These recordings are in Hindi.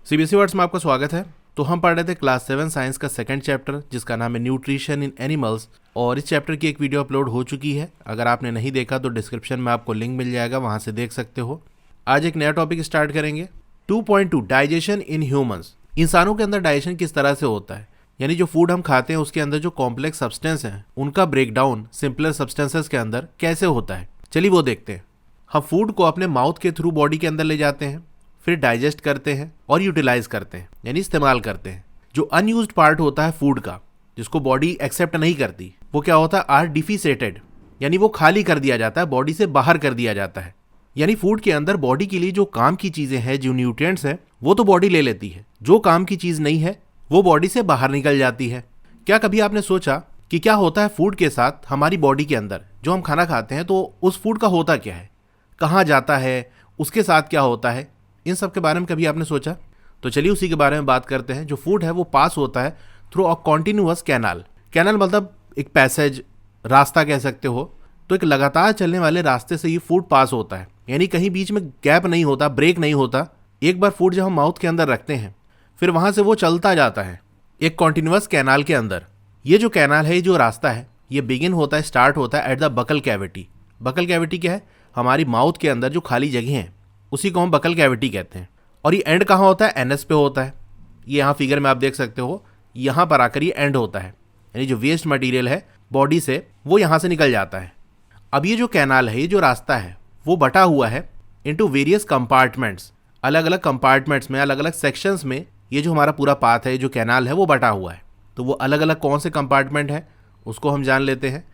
सीबीएसई वर्ड्स में आपका स्वागत है। तो हम पढ़ रहे थे क्लास 7 साइंस का सेकंड चैप्टर जिसका नाम है न्यूट्रिशन इन एनिमल्स, और इस चैप्टर की एक वीडियो अपलोड हो चुकी है। अगर आपने नहीं देखा तो डिस्क्रिप्शन में आपको लिंक मिल जाएगा, वहां से देख सकते हो। आज एक नया टॉपिक स्टार्ट करेंगे। 2.2 डाइजेशन इन ह्यूमंस। इंसानों के अंदर डाइजेशन किस तरह से होता है, यानी जो फूड हम खाते हैं उसके अंदर जो कॉम्प्लेक्स सब्सटेंस हैं उनका ब्रेकडाउन सिंपलर सब्सटेंसेस के अंदर कैसे होता है, चलिए वो देखते हैं। हम फूड को अपने माउथ के थ्रू बॉडी के अंदर ले जाते हैं, फिर डाइजेस्ट करते हैं और यूटिलाइज करते हैं, यानी इस्तेमाल करते हैं। जो अनयूज्ड पार्ट होता है फूड का, जिसको बॉडी एक्सेप्ट नहीं करती, वो क्या होता है, आर डिफिसेटेड, यानी वो खाली कर दिया जाता है, बॉडी से बाहर कर दिया जाता है। यानी फूड के अंदर बॉडी के लिए जो काम की चीजें हैं, जो न्यूट्रिएंट्स हैं, वो तो बॉडी ले लेती है, जो काम की चीज नहीं है वो बॉडी से बाहर निकल जाती है। क्या कभी आपने सोचा कि क्या होता है फूड के साथ हमारी बॉडी के अंदर? जो हम खाना खाते हैं तो उस फूड का होता क्या है, कहाँ जाता है, उसके साथ क्या होता है, इन सब के बारे में कभी आपने सोचा? तो चलिए उसी के बारे में बात करते हैं। जो फूड है वो पास होता है through a continuous canal. Canal मतलब एक पैसेज, रास्ता कह सकते हो। तो एक लगातार चलने वाले रास्ते से ये फूड पास होता है, यानी कहीं बीच में गैप नहीं होता, ब्रेक नहीं होता। एक बार फूड जब हम माउथ के अंदर रखते हैं फिर वहां से वो चलता जाता है एक कॉन्टिन्यूअस कैनाल के अंदर। ये जो कैनाल है, ये जो रास्ता है, ये बिगिन होता है, स्टार्ट होता है at the buccal cavity. Buccal cavity क्या है? हमारी माउथ के अंदर जो खाली जगह है उसी को हम बकल कैविटी कहते हैं। और ये एंड कहाँ होता है? एनएस पे होता है। ये यहाँ फिगर में आप देख सकते हो, यहाँ पर आकर ये एंड होता है, यानी जो वेस्ट मटेरियल है बॉडी से वो यहाँ से निकल जाता है। अब ये जो कैनाल है, ये जो रास्ता है, वो बटा हुआ है इनटू वेरियस कंपार्टमेंट्स। अलग अलग कंपार्टमेंट्स में, अलग अलग सेक्शंस में ये जो हमारा पूरा पाथ है, जो कैनाल है, वो बटा हुआ है। तो वो अलग अलग कौन से कंपार्टमेंट है उसको हम जान लेते हैं।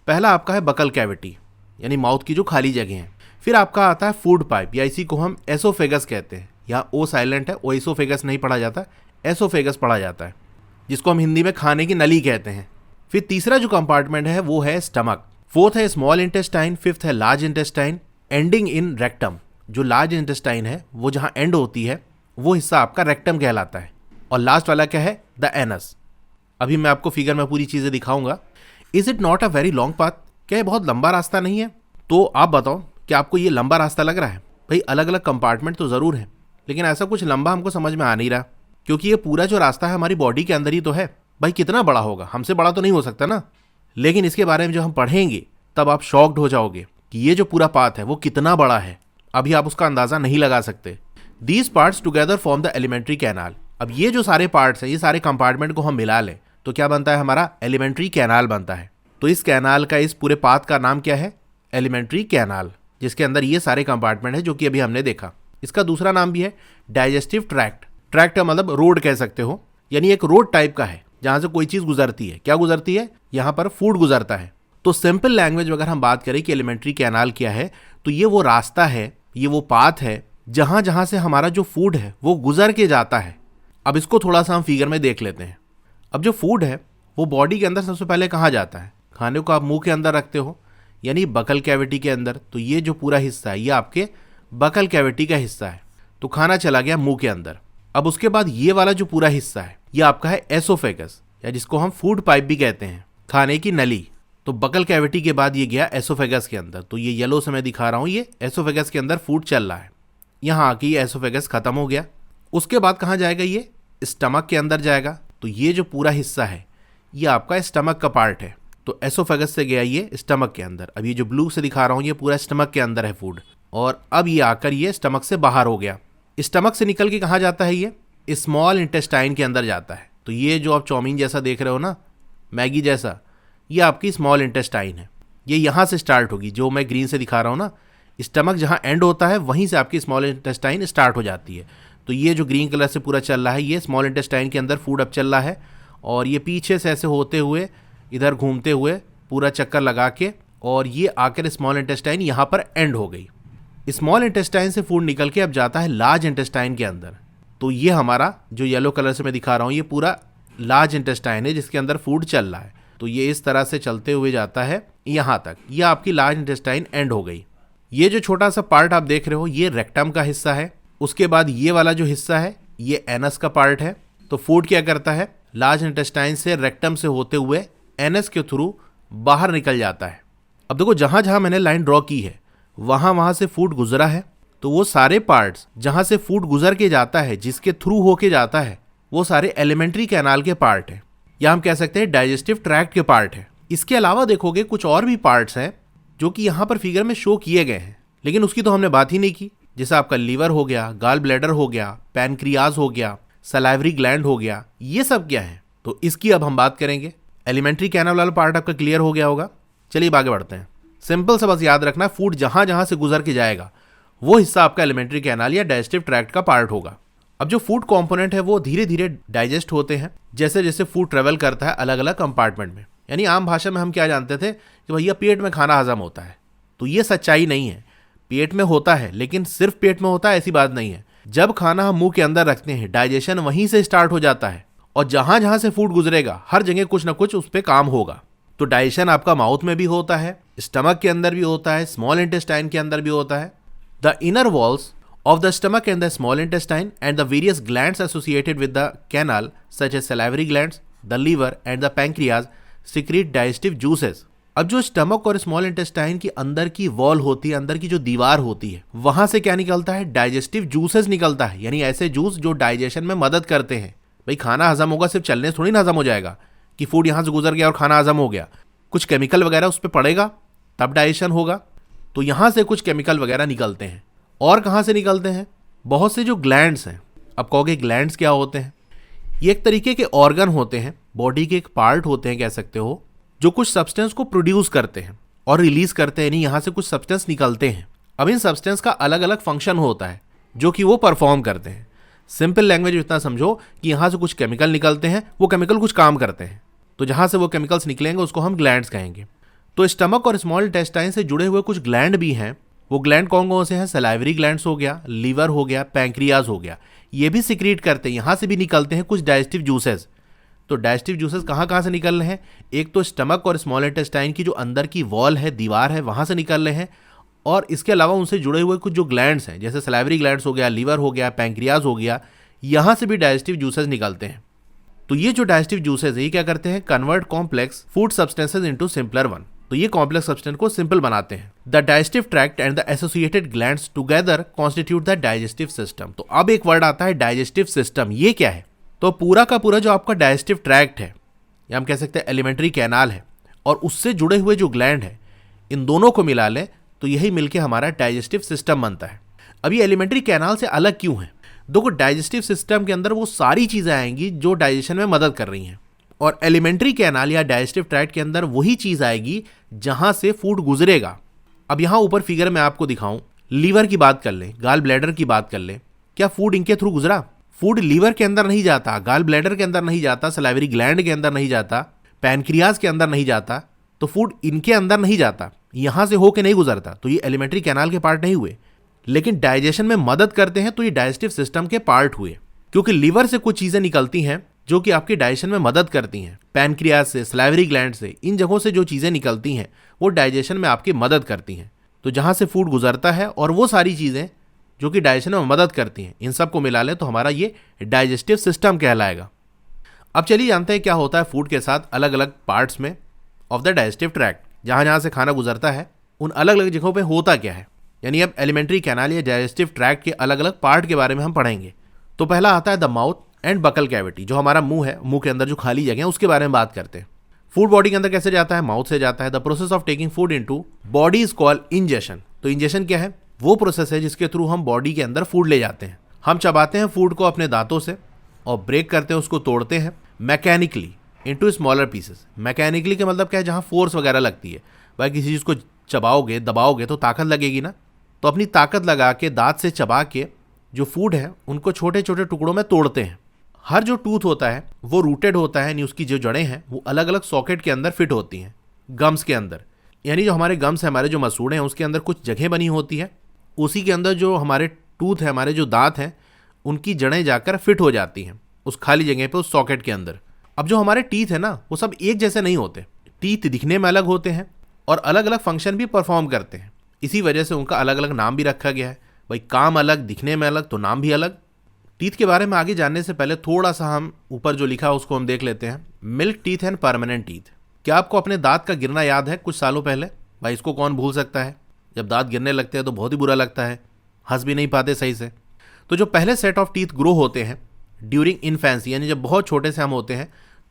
पहला आपका है बकल कैविटी, यानी माउथ की जो खाली जगह है। फिर आपका आता है फूड पाइप, या इसी को हम एसोफेगस कहते हैं। यहाँ ओ साइलेंट है, ओ एसोफेगस नहीं पढ़ा जाता, एसोफेगस पढ़ा जाता है, जिसको हम हिंदी में खाने की नली कहते हैं। फिर तीसरा जो कंपार्टमेंट है वो है स्टमक। फोर्थ है स्मॉल इंटेस्टाइन। फिफ्थ है large intestine ending in rectum. जो लार्ज इंटेस्टाइन है वो जहाँ एंड होती है वो हिस्सा आपका रेक्टम कहलाता है। और लास्ट वाला क्या है? The anus. अभी मैं आपको फिगर में पूरी चीजें दिखाऊंगा। Is it not a very long path? क्या ये बहुत लंबा रास्ता नहीं है? तो आप बताओ, क्या आपको ये लंबा रास्ता लग रहा है? भाई अलग अलग कंपार्टमेंट तो ज़रूर है, लेकिन ऐसा कुछ लंबा हमको समझ में आ नहीं रहा, क्योंकि ये पूरा जो रास्ता है हमारी बॉडी के अंदर ही तो है। भाई कितना बड़ा होगा? हमसे बड़ा तो नहीं हो सकता ना। लेकिन इसके बारे में जो हम पढ़ेंगे तब आप शॉक्ड हो जाओगे कि ये जो पूरा पाथ है वो कितना बड़ा है। अभी आप उसका अंदाज़ा नहीं लगा सकते। These parts together form the alimentary canal. अब ये जो सारे पार्ट्स हैं, ये सारे कंपार्टमेंट को हम मिला लें तो क्या बनता है? हमारा एलिमेंट्री कैनाल बनता है। तो इस कैनाल का, इस पूरे पाथ का नाम क्या है? एलिमेंट्री कैनाल, जिसके अंदर ये सारे कंपार्टमेंट है जो कि अभी हमने देखा। इसका दूसरा नाम भी है डाइजेस्टिव ट्रैक्ट। ट्रैक्ट का मतलब रोड कह सकते हो, यानी एक रोड टाइप का है जहां से कोई चीज गुजरती है। क्या गुजरती है? यहाँ पर फूड गुजरता है। तो सिंपल लैंग्वेज में अगर हम बात करें कि एलिमेंट्री कैनाल क्या है, तो ये वो रास्ता है, ये वो पाथ है जहां जहां से हमारा जो फूड है वो गुजर के जाता है। अब इसको थोड़ा सा हम फिगर में देख लेते हैं। अब जो फूड है वो बॉडी के अंदर सबसे पहले कहाँ जाता है? खाने को आप मुंह के अंदर रखते हो, यानी बकल कैविटी के अंदर। तो ये जो पूरा हिस्सा है ये आपके बकल कैविटी का हिस्सा है। तो खाना चला गया मुंह के अंदर। अब उसके बाद ये वाला जो पूरा हिस्सा है ये आपका है एसोफेगस, या जिसको हम फूड पाइप भी कहते हैं, खाने की नली। तो बकल कैविटी के बाद ये गया एसोफेगस के अंदर। तो ये येलो से मैं दिखा रहा हूँ, ये एसोफेगस के अंदर फूड चल रहा है। यहाँ आके ये एसोफेगस खत्म हो गया। उसके बाद कहाँ जाएगा? ये स्टमक के अंदर जाएगा। तो ये जो पूरा हिस्सा है ये आपका स्टमक का पार्ट है। तो एसोफेगस से गया ये स्टमक के अंदर। अब ये जो ब्लू से दिखा रहा हूँ ये पूरा स्टमक के अंदर है फूड। और अब ये आकर ये स्टमक से बाहर हो गया। स्टमक से निकल के कहाँ जाता है? ये स्मॉल इंटेस्टाइन के अंदर जाता है। तो ये जो आप चाउमीन जैसा देख रहे हो ना, मैगी जैसा, ये आपकी स्मॉल इंटेस्टाइन है। ये यहाँ से स्टार्ट होगी, जो मैं ग्रीन से दिखा रहा हूँ ना। स्टमक जहाँ एंड होता है वहीं से आपकी स्मॉल इंटेस्टाइन स्टार्ट हो जाती है। तो ये जो ग्रीन कलर से पूरा चल रहा है ये स्मॉल इंटेस्टाइन के अंदर फूड अब चल रहा है। और ये पीछे से ऐसे होते हुए, इधर घूमते हुए, पूरा चक्कर लगा के, और ये आकर स्मॉल इंटेस्टाइन यहाँ पर एंड हो गई। स्मॉल इंटेस्टाइन से फूड निकल के अब जाता है लार्ज इंटेस्टाइन के अंदर। तो ये हमारा जो येलो कलर से मैं दिखा रहा हूँ ये पूरा लार्ज इंटेस्टाइन है जिसके अंदर फूड चल रहा है। तो ये इस तरह से चलते हुए जाता है यहाँ तक। ये आपकी लार्ज इंटेस्टाइन एंड हो गई। ये जो छोटा सा पार्ट आप देख रहे हो ये रेक्टम का हिस्सा है। उसके बाद ये वाला जो हिस्सा है ये एनस का पार्ट है। तो फूड क्या करता है? लार्ज इंटेस्टाइन से रेक्टम से होते हुए एनस के थ्रू बाहर निकल जाता है। अब देखो जहां जहां मैंने लाइन ड्रॉ की है वहां वहां से फूड गुजरा है। तो वो सारे पार्ट्स जहां से फूड गुजर के जाता है, जिसके थ्रू होके जाता है, वो सारे एलिमेंट्री कैनाल के पार्ट हैं, या हम कह सकते हैं डाइजेस्टिव ट्रैक्ट के पार्ट हैं। इसके अलावा देखोगे कुछ और भी पार्ट्स हैं जो कि यहाँ पर फिगर में शो किए गए हैं, लेकिन उसकी तो हमने बात ही नहीं की। जैसे आपका लीवर हो गया, गाल ब्लैडर हो गया, पैनक्रियाज हो गया, सलाइवरी ग्लैंड हो गया, ये सब क्या है, तो इसकी अब हम बात करेंगे। एलिमेंट्री कैनाल वाला पार्ट आपका क्लियर हो गया होगा। चलिए आगे बढ़ते हैं। सिंपल सा बस याद रखना, फूड जहां जहां से गुजर के जाएगा वो हिस्सा आपका एलिमेंट्री कैनाल या डाइजेस्टिव ट्रैक्ट का पार्ट होगा। अब जो फूड कंपोनेंट है वो धीरे धीरे डाइजेस्ट होते हैं जैसे जैसे फूड ट्रेवल करता है अलग अलग कंपार्टमेंट में। यानी आम भाषा में हम क्या जानते थे कि भैया पेट में खाना हजम होता है, तो ये सच्चाई नहीं है। पेट में होता है, लेकिन सिर्फ पेट में होता है ऐसी बात नहीं है। जब खाना हम मुंह के अंदर रखते हैं, डाइजेशन वहीं से स्टार्ट हो जाता है, और जहां जहां से फूड गुजरेगा हर जगह कुछ ना कुछ उस पर काम होगा। तो डाइजेशन आपका माउथ में भी होता है, स्टमक के अंदर भी होता है, स्मॉल इंटेस्टाइन के अंदर भी होता है। The inner walls of the stomach and the small intestine and the various glands associated with the canal such as salivary glands, the liver and the pancreas secrete digestive juices। अब जो स्टमक और स्मॉल इंटेस्टाइन की अंदर की वॉल होती है, अंदर की जो दीवार होती है, वहां से क्या निकलता है, डाइजेस्टिव जूसेस निकलता है। यानी ऐसे जूस जो डाइजेशन में मदद करते हैं। भाई खाना हजम होगा सिर्फ चलने से थोड़ी ना हजम हो जाएगा कि फूड यहां से गुजर गया और खाना हजम हो गया। कुछ केमिकल वगैरह उस पर पड़ेगा तब डाइजेशन होगा। तो यहां से कुछ केमिकल वगैरह निकलते हैं। और कहाँ से निकलते हैं, बहुत से जो ग्लैंड्स हैं। अब कहोगे ग्लैंड्स क्या होते हैं, ये एक तरीके के ऑर्गन होते हैं, बॉडी के एक पार्ट होते हैं कह सकते हो, जो कुछ सब्सटेंस को प्रोड्यूस करते हैं और रिलीज करते हैं। यानी यहाँ से कुछ सब्सटेंस निकलते हैं। अब इन सब्सटेंस का अलग अलग फंक्शन होता है जो कि वो परफॉर्म करते हैं। सिंपल लैंग्वेज में इतना समझो कि यहाँ से कुछ केमिकल निकलते हैं, वो केमिकल कुछ काम करते हैं, तो जहाँ से वो केमिकल्स निकलेंगे उसको हम ग्लैंड्स कहेंगे। तो स्टमक और स्मॉल इंटेस्टाइन से जुड़े हुए कुछ ग्लैंड भी हैं। वो ग्लैंड कौन कौन से हैं, सलाइवरी ग्लैंड्स हो गया, लीवर हो गया, पैंक्रियाज हो गया, ये भी सिक्रीट करते हैं। यहाँ से भी निकलते हैं कुछ डाइजेस्टिव जूसेस। तो डाइजेस्टिव जूसेस कहाँ से निकल रहे हैं, एक तो स्टमक और स्मॉल इंटेस्टाइन की जो अंदर की वॉल है, दीवार है, वहाँ से निकल रहे हैं। और इसके अलावा उनसे जुड़े हुए कुछ जो ग्लैंड्स हैं, जैसे सलाइवरी ग्लैंड्स हो गया, लीवर हो गया, पैंक्रियाज हो गया, यहाँ से भी डाइजेस्टिव जूसेस निकलते हैं। तो ये जो डाइजेस्टिव जूसेस है ये क्या करते हैं, convert complex food substances into simpler one. तो ये कॉम्प्लेक्स सब्सटेंस को सिंपल बनाते हैं। The digestive tract and the associated glands together constitute the digestive system. तो अब एक वर्ड आता है डाइजेस्टिव सिस्टम। ये क्या है, तो पूरा का पूरा जो आपका डाइजेस्टिव ट्रैक्ट है, या हम कह सकते हैं एलिमेंट्री कैनाल है, और उससे जुड़े हुए जो ग्लैंड है, इन दोनों को मिला लें तो यही मिलके हमारा डाइजेस्टिव सिस्टम बनता है। अब ये एलिमेंट्री कैनाल से अलग क्यों है, देखो डाइजेस्टिव सिस्टम के अंदर वो सारी चीजें आएंगी जो डाइजेशन में मदद कर रही हैं, और एलिमेंट्री कैनाल या डाइजेस्टिव ट्रैक्ट के अंदर वही चीज आएगी जहां से फूड गुजरेगा। अब यहां ऊपर फिगर में आपको दिखाऊं, लीवर की बात कर लें, गाल ब्लैडर की बात कर लें, क्या फूड इनके थ्रू गुजरा? फूड लीवर के अंदर नहीं जाता, गाल ब्लैडर के अंदर नहीं जाता, सलाइवरी ग्लैंड के अंदर नहीं जाता, पैनक्रियाज के अंदर नहीं जाता, तो फूड इनके अंदर नहीं जाता, यहां से होके नहीं गुजरता, तो ये एलिमेंट्री कैनाल के पार्ट नहीं हुए। लेकिन डाइजेशन में मदद करते हैं तो ये डाइजेस्टिव सिस्टम के पार्ट हुए, क्योंकि लीवर से कुछ चीजें निकलती हैं जो कि आपके डाइजेशन में मदद करती हैं। पैनक्रियाज से, सलाइवरी ग्लैंड से, इन जगहों से जो चीजें निकलती हैं वो डाइजेशन में आपकी मदद करती हैं। तो जहां से फूड गुजरता है और वो सारी चीजें जो कि डाइजेशन में मदद करती हैं, इन सब को मिला ले तो हमारा ये डाइजेस्टिव सिस्टम कहलाएगा। अब चलिए जानते हैं क्या होता है फूड के साथ अलग अलग पार्ट्स में ऑफ द डाइजेस्टिव ट्रैक्ट। जहां जहां से खाना गुजरता है उन अलग अलग जगहों पे होता क्या है, यानी अब एलिमेंट्री कैनाल या डाइजेस्टिव ट्रैक्ट के अलग अलग पार्ट के बारे में हम पढ़ेंगे। तो पहला आता है the mouth and buccal cavity, जो हमारा मुंह है, मुंह के अंदर जो खाली जगह है उसके बारे में बात करते हैं। फूड बॉडी के अंदर कैसे जाता है, माउथ से जाता है। The process of taking food into body is called ingestion. तो इंजेशन क्या है, वो प्रोसेस है जिसके थ्रू हम बॉडी के अंदर फूड ले जाते हैं। हम चबाते हैं फूड को अपने दांतों से और ब्रेक करते हैं, उसको तोड़ते हैं mechanically into smaller pieces. Mechanically का मतलब क्या है, जहाँ फोर्स वगैरह लगती है। भाई किसी चीज़ को चबाओगे, दबाओगे तो ताकत लगेगी ना, तो अपनी ताकत लगा के दांत से चबा के जो फूड है उनको छोटे छोटे टुकड़ों में तोड़ते हैं। हर जो टूथ होता है वो रूटेड होता है, यानी उसकी जो जड़ें हैं वो अलग अलग सॉकेट के अंदर फिट होती हैं, गम्स के अंदर। यानी जो हमारे गम्स है, हमारे जो मसूड़े हैं, उसके अंदर कुछ जगह बनी होती है, उसी के अंदर जो हमारे टूथ है, हमारे जो दांत हैं, उनकी जड़ें जाकर फिट हो जाती हैं उस खाली जगह पे, उस सॉकेट के अंदर। अब जो हमारे टीथ है ना, वो सब एक जैसे नहीं होते। टीथ दिखने में अलग होते हैं और अलग अलग फंक्शन भी परफॉर्म करते हैं, इसी वजह से उनका अलग अलग नाम भी रखा गया है। भाई काम अलग, दिखने में अलग, तो नाम भी अलग। टीथ के बारे में आगे जानने से पहले थोड़ा सा हम ऊपर जो लिखा है उसको हम देख लेते हैं। Milk teeth and permanent teeth. क्या आपको अपने दांत का गिरना याद है कुछ सालों पहले? भाई इसको कौन भूल सकता है, जब दांत गिरने लगते हैं तो बहुत ही बुरा लगता है। हंस भी नहीं पाते सही से। तो जो पहले सेट ऑफ टीथ ग्रो होते हैं ड्यूरिंग इन्फेंसी, यानी जब बहुत छोटे से हम होते हैं,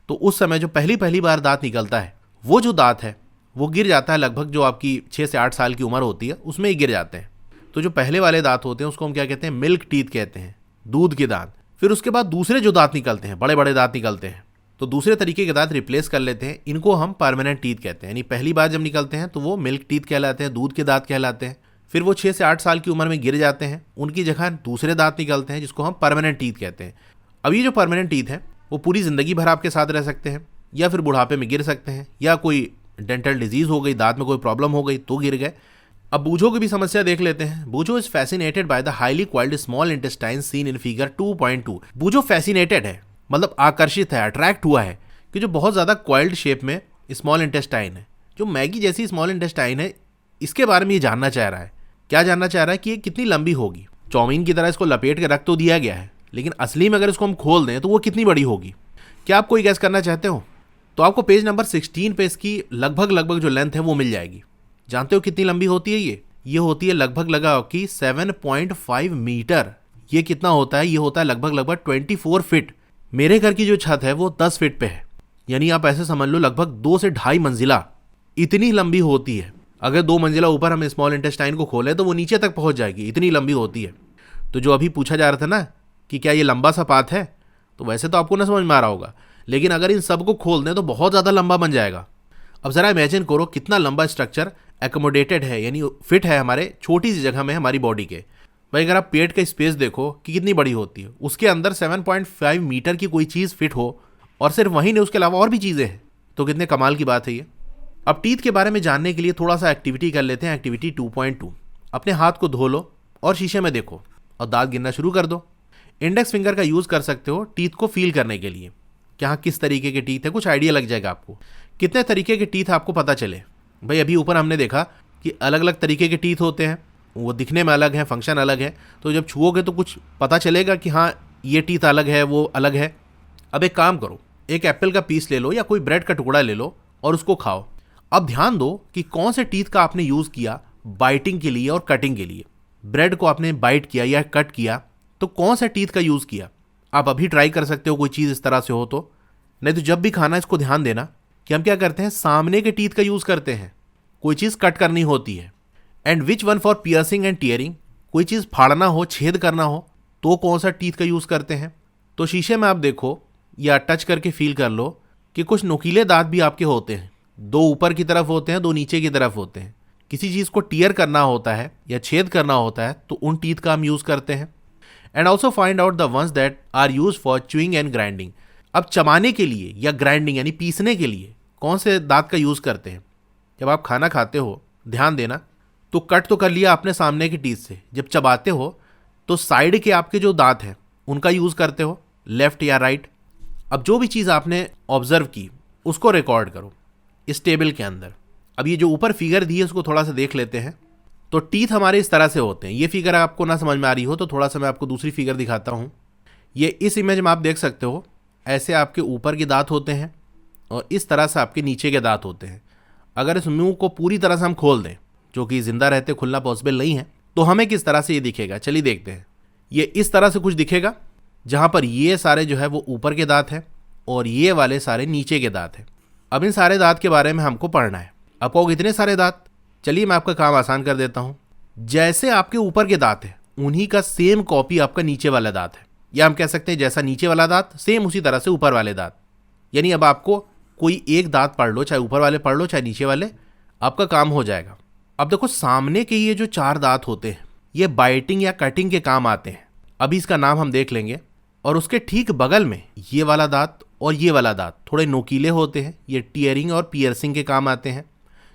तो उस समय जो पहली बार दांत निकलता है, वो जो दांत है वो गिर जाता है लगभग जो आपकी 6 से 8 साल की उम्र होती है उसमें ही गिर जाते हैं। तो जो पहले वाले दांत होते हैं उसको हम क्या कहते हैं, मिल्क टीथ कहते हैं, दूध के दांत। फिर उसके बाद दूसरे जो दांत निकलते हैं, बड़े बड़े दांत निकलते हैं, तो दूसरे तरीके के दांत रिप्लेस कर लेते हैं, इनको हम परमानेंट टीथ कहते हैं। यानी पहली बार जब निकलते हैं तो वो मिल्क टीथ कहलाते हैं, दूध के दांत कहलाते हैं। फिर वो 6 से 8 साल की उम्र में गिर जाते हैं, उनकी जगह दूसरे दांत निकलते हैं जिसको हम परमानेंट टीथ कहते हैं। अब ये जो परमानेंट टीथ है वो पूरी ज़िंदगी भर आपके साथ रह सकते हैं, या फिर बुढ़ापे में गिर सकते हैं, या कोई डेंटल डिजीज़ हो गई, दांत में कोई प्रॉब्लम हो गई तो गिर गए। अब बूझों की भी समस्या देख लेते हैं। Boojho is fascinated by the highly coiled small intestine seen in figure 2.2। Boojho fascinated है, मतलब आकर्षित है, अट्रैक्ट हुआ है कि जो बहुत ज़्यादा क्वाइल्ड शेप में स्मॉल इंटेस्टाइन है, जो मैगी जैसी स्मॉल इंटेस्टाइन है, इसके बारे में ये जानना चाह रहा है। क्या जानना चाह रहा है कि ये कितनी लंबी होगी। चाउमीन की तरह इसको लपेट के रख तो दिया गया है, लेकिन असली में अगर इसको हम खोल दें तो वो कितनी बड़ी होगी। क्या आप कोई गैस करना चाहते हो? तो आपको पेज नंबर 16 पे इसकी लगभग जो लेंथ है वो मिल जाएगी। जानते हो कितनी लंबी होती है ये होती है लगभग की 7.5 मीटर। ये कितना होता है? ये होता है लगभग 24 फीट। मेरे घर की जो छत है वो 10 फीट पे है, यानी आप ऐसे समझ लो लगभग 2 से 2.5 मंजिला इतनी लंबी होती है। अगर 2 मंजिला ऊपर हम स्मॉल इंटेस्टाइन को खोलें तो वो नीचे तक पहुंच जाएगी, इतनी लंबी होती है। तो जो अभी पूछा जा रहा था ना कि क्या ये लंबा सा पाथ है, तो वैसे तो आपको ना समझ में आ रहा होगा, लेकिन अगर इन सब को खोल दें तो बहुत ज़्यादा लंबा बन जाएगा। अब ज़रा इमेजिन करो कितना लंबा स्ट्रक्चर एकोमोडेटेड है, यानी फिट है हमारे छोटी सी जगह में हमारी बॉडी के। भाई अगर आप पेट का स्पेस देखो कि कितनी बड़ी होती है, उसके अंदर 7.5 मीटर की कोई चीज़ फिट हो, और सिर्फ वही नहीं उसके अलावा और भी चीज़ें हैं, तो कितने कमाल की बात है ये। अब टीथ के बारे में जानने के लिए थोड़ा सा एक्टिविटी कर लेते हैं। एक्टिविटी 2.2। अपने हाथ को धो लो और शीशे में देखो और दांत गिनना शुरू कर दो। इंडेक्स फिंगर का यूज़ कर सकते हो टीथ को फील करने के लिए, यहाँ किस तरीके के टीथ है, कुछ आइडिया लग जाएगा आपको। कितने तरीके के टीथ आपको पता चले। भाई अभी ऊपर हमने देखा कि अलग अलग तरीके के टीथ होते हैं, वो दिखने में अलग है, फंक्शन अलग है, तो जब छुओगे तो कुछ पता चलेगा कि हाँ ये टीथ अलग है, वो अलग है। अब एक काम करो, एक एप्पल का पीस ले लो या कोई ब्रेड का टुकड़ा ले लो और उसको खाओ। अब ध्यान दो कि कौन से टीथ का आपने यूज़ किया बाइटिंग के लिए और कटिंग के लिए। ब्रेड को आपने बाइट किया या कट किया तो कौन सा टीथ का यूज़ किया। आप अभी ट्राई कर सकते हो कोई चीज़ इस तरह से हो तो। नहीं तो जब भी खाना इसको ध्यान देना कि हम क्या करते हैं, सामने के टीथ का यूज़ करते हैं, कोई चीज़ कट करनी होती है। And which one for piercing and tearing, कोई चीज़ फाड़ना हो, छेद करना हो तो कौन सा टीथ का यूज़ करते हैं। तो शीशे में आप देखो या टच करके फील कर लो कि कुछ नुकीले दांत भी आपके होते हैं, 2 ऊपर की तरफ होते हैं, 2 नीचे की तरफ होते हैं। किसी चीज़ को टीयर करना होता है या छेद करना होता है तो उन टीथ का हम यूज़ करते हैं। And also find out the ones that are use for chewing and grinding. अब चबाने के लिए या ग्राइंडिंग यानी पीसने के लिए कौन से दांत का यूज़ करते हैं। जब आप खाना खाते हो ध्यान देना, तो कट तो कर लिया आपने सामने की टीथ से, जब चबाते हो तो साइड के आपके जो दांत हैं उनका यूज़ करते हो, लेफ्ट या राइट। अब जो भी चीज़ आपने ऑब्जर्व की उसको रिकॉर्ड करो इस टेबल के अंदर। अब ये जो ऊपर फिगर दी है उसको थोड़ा सा देख लेते हैं। तो टीथ हमारे इस तरह से होते हैं। ये फिगर आपको ना समझ में आ रही हो तो थोड़ा सा मैं आपको दूसरी फिगर दिखाता हूँ। ये इस इमेज में आप देख सकते हो, ऐसे आपके ऊपर के दांत होते हैं और इस तरह से आपके नीचे के दांत होते हैं। अगर इस मुंह को पूरी तरह से हम खोल दें, जो कि जिंदा रहते खुलना पॉसिबल नहीं है, तो हमें किस तरह से ये दिखेगा, चलिए देखते हैं। ये इस तरह से कुछ दिखेगा, जहाँ पर ये सारे जो है वो ऊपर के दांत हैं और ये वाले सारे नीचे के दांत हैं। अब इन सारे दांत के बारे में हमको पढ़ना है। अब कहोगे इतने सारे दांत, चलिए मैं आपका काम आसान कर देता हूँ। जैसे आपके ऊपर के दांत है उन्हीं का सेम कॉपी आपका नीचे वाला दांत है, या हम कह सकते हैं जैसा नीचे वाला दांत सेम उसी तरह से ऊपर वाले दांत। यानी अब आपको कोई एक दांत पढ़ लो, चाहे ऊपर वाले पढ़ लो चाहे नीचे वाले, आपका काम हो जाएगा। अब देखो सामने के ये जो 4 दांत होते हैं ये बाइटिंग या कटिंग के काम आते हैं। अभी इसका नाम हम देख लेंगे। और उसके ठीक बगल में ये वाला दांत और ये वाला दांत थोड़े नोकीले होते हैं, ये टीयरिंग और पियर्सिंग के काम आते हैं।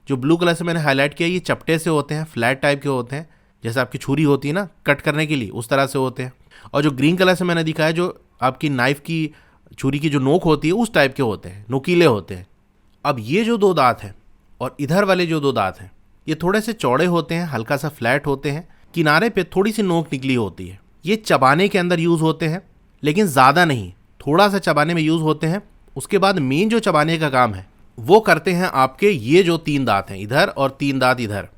जो ब्लू कलर से मैंने हाईलाइट किया ये चपटे से होते हैं, फ्लैट टाइप के होते हैं, जैसे आपकी छुरी होती है ना कट करने के लिए, उस तरह से होते हैं। और जो ग्रीन कलर से मैंने दिखाया जो आपकी नाइफ की छुरी की जो नोक होती है उस टाइप के होते हैं, नोकीले होते हैं। अब ये जो 2 दांत हैं और इधर वाले जो 2 दांत हैं ये थोड़े से चौड़े होते हैं, हल्का सा फ्लैट होते हैं, किनारे पे थोड़ी सी नोक निकली होती है। ये चबाने के अंदर यूज़ होते हैं, लेकिन ज़्यादा नहीं, थोड़ा सा चबाने में यूज़ होते हैं। उसके बाद मेन जो चबाने का काम है वो करते हैं आपके ये जो 3 दांत हैं इधर और 3 दांत इधर।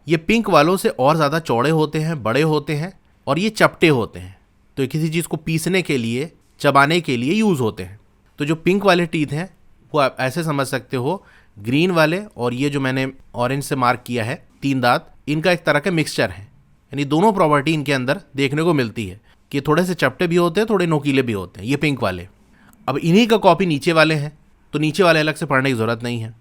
ये पिंक वालों से और ज़्यादा चौड़े होते हैं, बड़े होते हैं और ये चपटे होते हैं। तो ये किसी चीज़ को पीसने के लिए, चबाने के लिए यूज़ होते हैं। तो जो पिंक वाले टीथ हैं वो आप ऐसे समझ सकते हो, ग्रीन वाले और ये जो मैंने ऑरेंज से मार्क किया है 3 दांत, इनका एक तरह का मिक्सचर है। यानी दोनों प्रॉपर्टी इनके अंदर देखने को मिलती है कि थोड़े से चपटे भी होते हैं, थोड़े नोकीले भी होते हैं, ये पिंक वाले। अब इन्हीं का कॉपी नीचे वाले हैं, तो नीचे वाले अलग से पढ़ने की ज़रूरत नहीं है।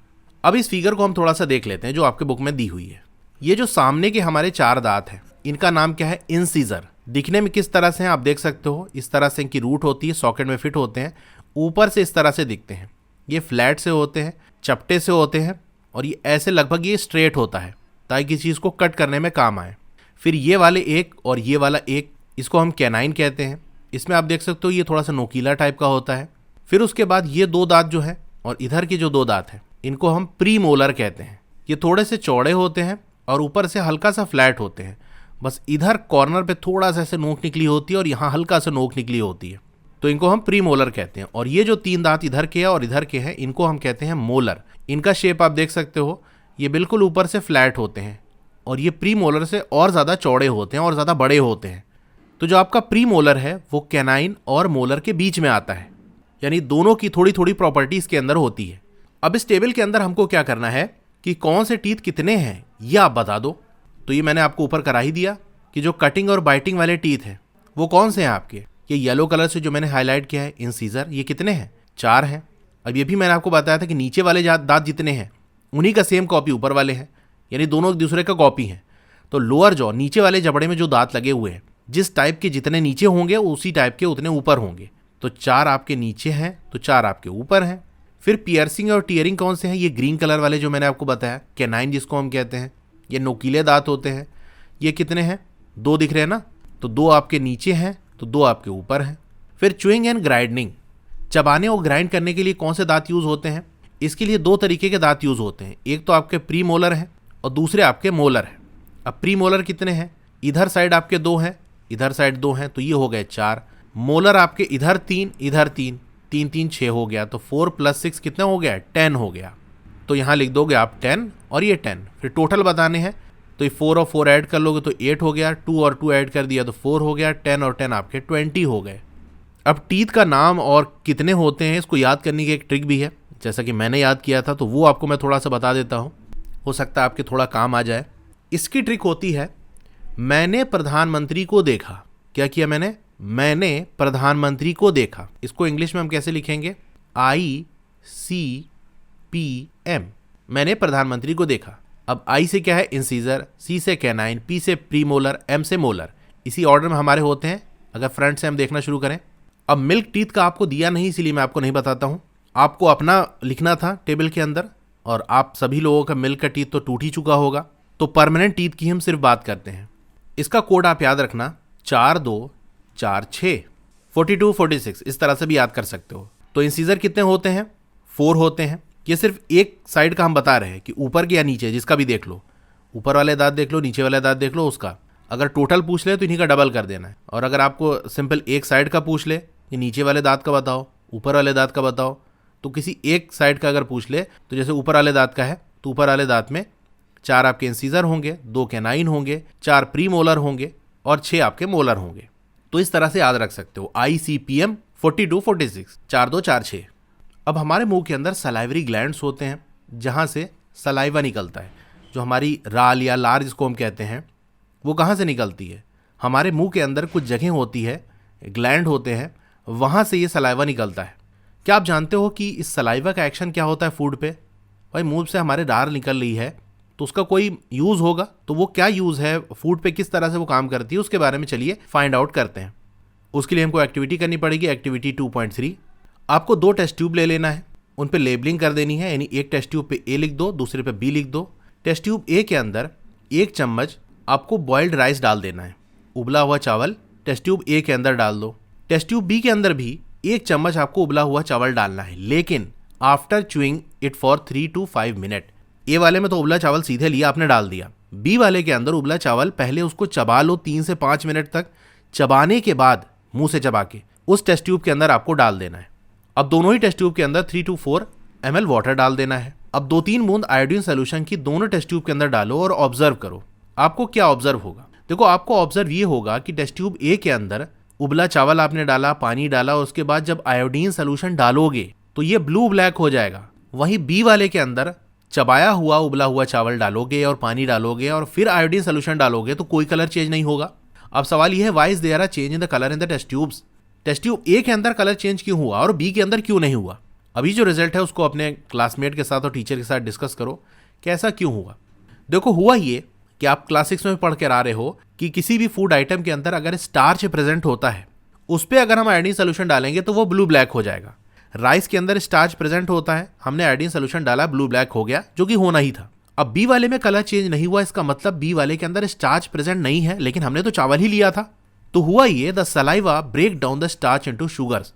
अब इस फिगर को हम थोड़ा सा देख लेते हैं जो आपके बुक में दी हुई है। ये जो सामने के हमारे 4 दांत हैं, इनका नाम क्या है? इंसीजर। दिखने में किस तरह से हैं आप देख सकते हो, इस तरह से इनकी रूट होती है, सॉकेट में फिट होते हैं, ऊपर से इस तरह से दिखते हैं। ये फ्लैट से होते हैं, चपटे से होते हैं और ये ऐसे लगभग ये स्ट्रेट होता है ताकि किसी चीज़ को कट करने में काम आए। फिर ये वाले एक और ये वाला एक, इसको हम कैनाइन कहते हैं। इसमें आप देख सकते हो ये थोड़ा सा नोकीला टाइप का होता है। फिर उसके बाद ये 2 दांत जो है और इधर के जो 2 दांत हैं, इनको हम प्री मोलर कहते हैं। ये थोड़े से चौड़े होते हैं और ऊपर से हल्का सा फ्लैट होते हैं। बस इधर कॉर्नर पे थोड़ा सा ऐसे नोक निकली होती है और यहाँ हल्का सा नोक निकली होती है, तो इनको हम प्री मोलर कहते हैं। और ये जो 3 दांत इधर के हैं और इधर के हैं, इनको हम कहते हैं मोलर। इनका शेप आप देख सकते हो, ये बिल्कुल ऊपर से फ्लैट होते हैं और ये प्री मोलर से और ज़्यादा चौड़े होते हैं और ज़्यादा बड़े होते हैं। तो जो आपका प्री मोलर है वो कैनाइन और मोलर के बीच में आता है, यानी दोनों की थोड़ी थोड़ी प्रॉपर्टी इसके अंदर होती है। अब इस टेबल के अंदर हमको क्या करना है कि कौन से टीथ कितने हैं ये आप बता दो। तो ये मैंने आपको ऊपर करा ही दिया कि जो कटिंग और बाइटिंग वाले टीथ हैं वो कौन से हैं आपके। ये येलो कलर से जो मैंने हाईलाइट किया है इंसीजर, ये कितने हैं? 4 हैं। अब ये भी मैंने आपको बताया था कि नीचे वाले दांत जितने हैं उन्हीं का सेम कॉपी ऊपर वाले हैं, यानी दोनों एक दूसरे का कॉपी हैं। तो लोअर जॉ, नीचे वाले जबड़े में जो दांत लगे हुए हैं, जिस टाइप के जितने नीचे होंगे उसी टाइप के उतने ऊपर होंगे। तो 4 आपके नीचे हैं तो 4 आपके ऊपर हैं। फिर पियर्सिंग और टीयरिंग कौन से हैं? ये ग्रीन कलर वाले जो मैंने आपको बताया, कैनाइन जिसको हम कहते हैं, ये नोकीले दांत होते हैं। ये कितने हैं? 2 दिख रहे हैं ना, तो 2 आपके नीचे हैं तो 2 आपके ऊपर हैं। फिर च्यूइंग एंड ग्राइंडिंग, चबाने और ग्राइंड करने के लिए कौन से दांत यूज़ होते हैं? इसके लिए 2 तरीके के दांत यूज़ होते हैं, एक तो आपके प्री मोलर हैं और दूसरे आपके मोलर हैं। अब प्री मोलर कितने हैं? इधर साइड आपके 2 हैं, इधर साइड 2 हैं, तो ये हो गए 4। मोलर आपके इधर 3, इधर 3, 3 3 6 हो गया, तो 4 + 6 कितना हो गया? 10 हो गया। तो यहाँ लिख दोगे आप 10 और ये 10। फिर टोटल बताने हैं तो ये 4 और 4 ऐड कर लोगे तो 8 हो गया, 2 और 2 ऐड कर दिया तो 4 हो गया, 10 और 10 आपके 20 हो गए। अब टीथ का नाम और कितने होते हैं इसको याद करने की एक ट्रिक भी है, जैसा कि मैंने याद किया था, तो वो आपको मैं थोड़ा सा बता देता हूँ, हो सकता है आपके थोड़ा काम आ जाए। इसकी ट्रिक होती है, मैंने प्रधानमंत्री को देखा। क्या किया मैंने? मैंने प्रधानमंत्री को देखा। इसको इंग्लिश में हम कैसे लिखेंगे? ICPM, मैंने प्रधानमंत्री को देखा। अब I से क्या है? इंसीजर, C से कैनाइन, P से प्रीमोलर, M से मोलर। इसी ऑर्डर में हमारे होते हैं अगर फ्रंट से हम देखना शुरू करें। अब मिल्क टीथ का आपको दिया नहीं, इसीलिए मैं आपको नहीं बताता हूँ। आपको अपना लिखना था टेबल के अंदर, और आप सभी लोगों का मिल्क का टीथ तो टूट ही चुका होगा। तो परमानेंट टीथ की हम सिर्फ बात करते हैं। इसका कोड आप याद रखना 4246, 42 46, इस तरह से भी याद कर सकते हो। तो इंसीजर कितने होते हैं? 4 होते हैं। ये सिर्फ एक साइड का हम बता रहे हैं कि ऊपर के या नीचे, जिसका भी देख लो, ऊपर वाले दांत देख लो, नीचे वाले दांत देख लो, उसका अगर टोटल पूछ ले तो इन्हीं का डबल कर देना है। और अगर आपको सिंपल एक साइड का पूछ ले कि नीचे वाले दांत का बताओ, ऊपर वाले दांत का बताओ, तो किसी एक साइड का अगर पूछ ले तो जैसे ऊपर वाले दांत का है तो ऊपर वाले दांत में 4 आपके इंसीजर होंगे, 2 कैनाइन होंगे, 4 प्री मोलर होंगे और 6 आपके मोलर होंगे। तो इस तरह से याद रख सकते हो ICPM 42 46, 4 2 4 6। अब हमारे मुंह के अंदर सलाइवरी ग्लैंड्स होते हैं जहाँ से सलाइवा निकलता है। जो हमारी राल या लार जिसको हम कहते हैं, वो कहाँ से निकलती है? हमारे मुंह के अंदर कुछ जगह होती है, ग्लैंड होते हैं, वहाँ से ये सलाइवा निकलता है। क्या आप जानते हो कि इस सलाइवा का एक्शन क्या होता है फूड पे? भाई मुंह से हमारे रार निकल रही है तो उसका कोई यूज़ होगा, तो वो क्या यूज़ है, फूड पे किस तरह से वो काम करती है, उसके बारे में चलिए फाइंड आउट करते हैं। उसके लिए हमको एक्टिविटी करनी पड़ेगी, एक्टिविटी 2.3। आपको 2 टेस्ट ट्यूब ले लेना है, उन पे लेबलिंग कर देनी है, यानी एक टेस्ट ट्यूब पे A लिख दो, दूसरे पे B लिख दो। टेस्ट ट्यूब A के अंदर 1 चम्मच आपको बॉइल्ड राइस डाल देना है, उबला हुआ चावल टेस्ट ट्यूब A के अंदर डाल दो। टेस्ट ट्यूब B के अंदर भी 1 चम्मच आपको उबला हुआ चावल डालना है, लेकिन after chewing it for 3 to 5 minute. A वाले में तो उबला चावल सीधे लिया आपने डाल दिया, B वाले के अंदर उबला चावल पहले उसको चबा लो 3 से 5 मिनट तक, चबाने के बाद मुंह से चबा के उस टेस्ट ट्यूब के अंदर आपको डाल देना है। अब दोनों ही टेस्ट ट्यूब के अंदर 3 to 4 ml वाटर डाल देना है। अब 2-3 बूंद आयोडीन सोल्यूशन की दोनों टेस्ट ट्यूब के अंदर डालो और ऑब्जर्व करो। आपको क्या ऑब्जर्व होगा? देखो, आपको ऑब्जर्व ये होगा कि टेस्ट ट्यूब ए के अंदर उबला चावल आपने डाला, पानी डाला, उसके बाद जब आयोडीन सोल्यूशन डालोगे तो ये ब्लू ब्लैक हो जाएगा। वहीं बी वाले के अंदर चबाया हुआ उबला हुआ चावल डालोगे और पानी डालोगे और फिर आयोडीन सोल्यूशन डालोगे तो कोई कलर चेंज नहीं होगा। अब सवाल यह है, why is there a change in the colour in the test tubes? Test tube A के अंदर कलर चेंज क्यों हुआ और बी के अंदर क्यों नहीं हुआ? अभी जो रिजल्ट है उसको अपने क्लासमेट के साथ और टीचर के साथ डिस्कस करो कि ऐसा क्यों हुआ। देखो, हुआ ये कि आप क्लास 6 में पढ़ कर आ रहे हो कि किसी भी फूड आइटम के अंदर अगर स्टार्च प्रेजेंट होता है, उस पर अगर हम आयोडीन सोल्यूशन डालेंगे तो वो ब्लू ब्लैक हो जाएगा। राइस के अंदर स्टार्च प्रेजेंट होता है, हमने आयोडीन सोल्यूशन डाला, ब्लू ब्लैक हो गया, जो कि होना ही था। अब बी वाले में कलर चेंज नहीं हुआ, इसका मतलब बी वाले के अंदर स्टार्च प्रेजेंट नहीं है, लेकिन हमने तो चावल ही लिया था। तो हुआ ये, the saliva break down the starch into sugars.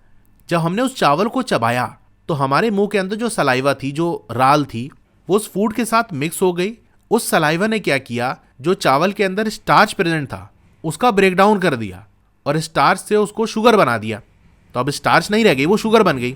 जब हमने उस चावल को चबाया तो हमारे मुंह के अंदर जो सलाइवा थी, जो राल थी, वो उस फूड के साथ मिक्स हो गई। उस सलाइवा ने क्या किया, जो चावल के अंदर स्टार्च प्रेजेंट था उसका ब्रेक डाउन कर दिया और स्टार्च से उसको शुगर बना दिया। तो अब स्टार्च नहीं रह गई, वो शुगर बन गई।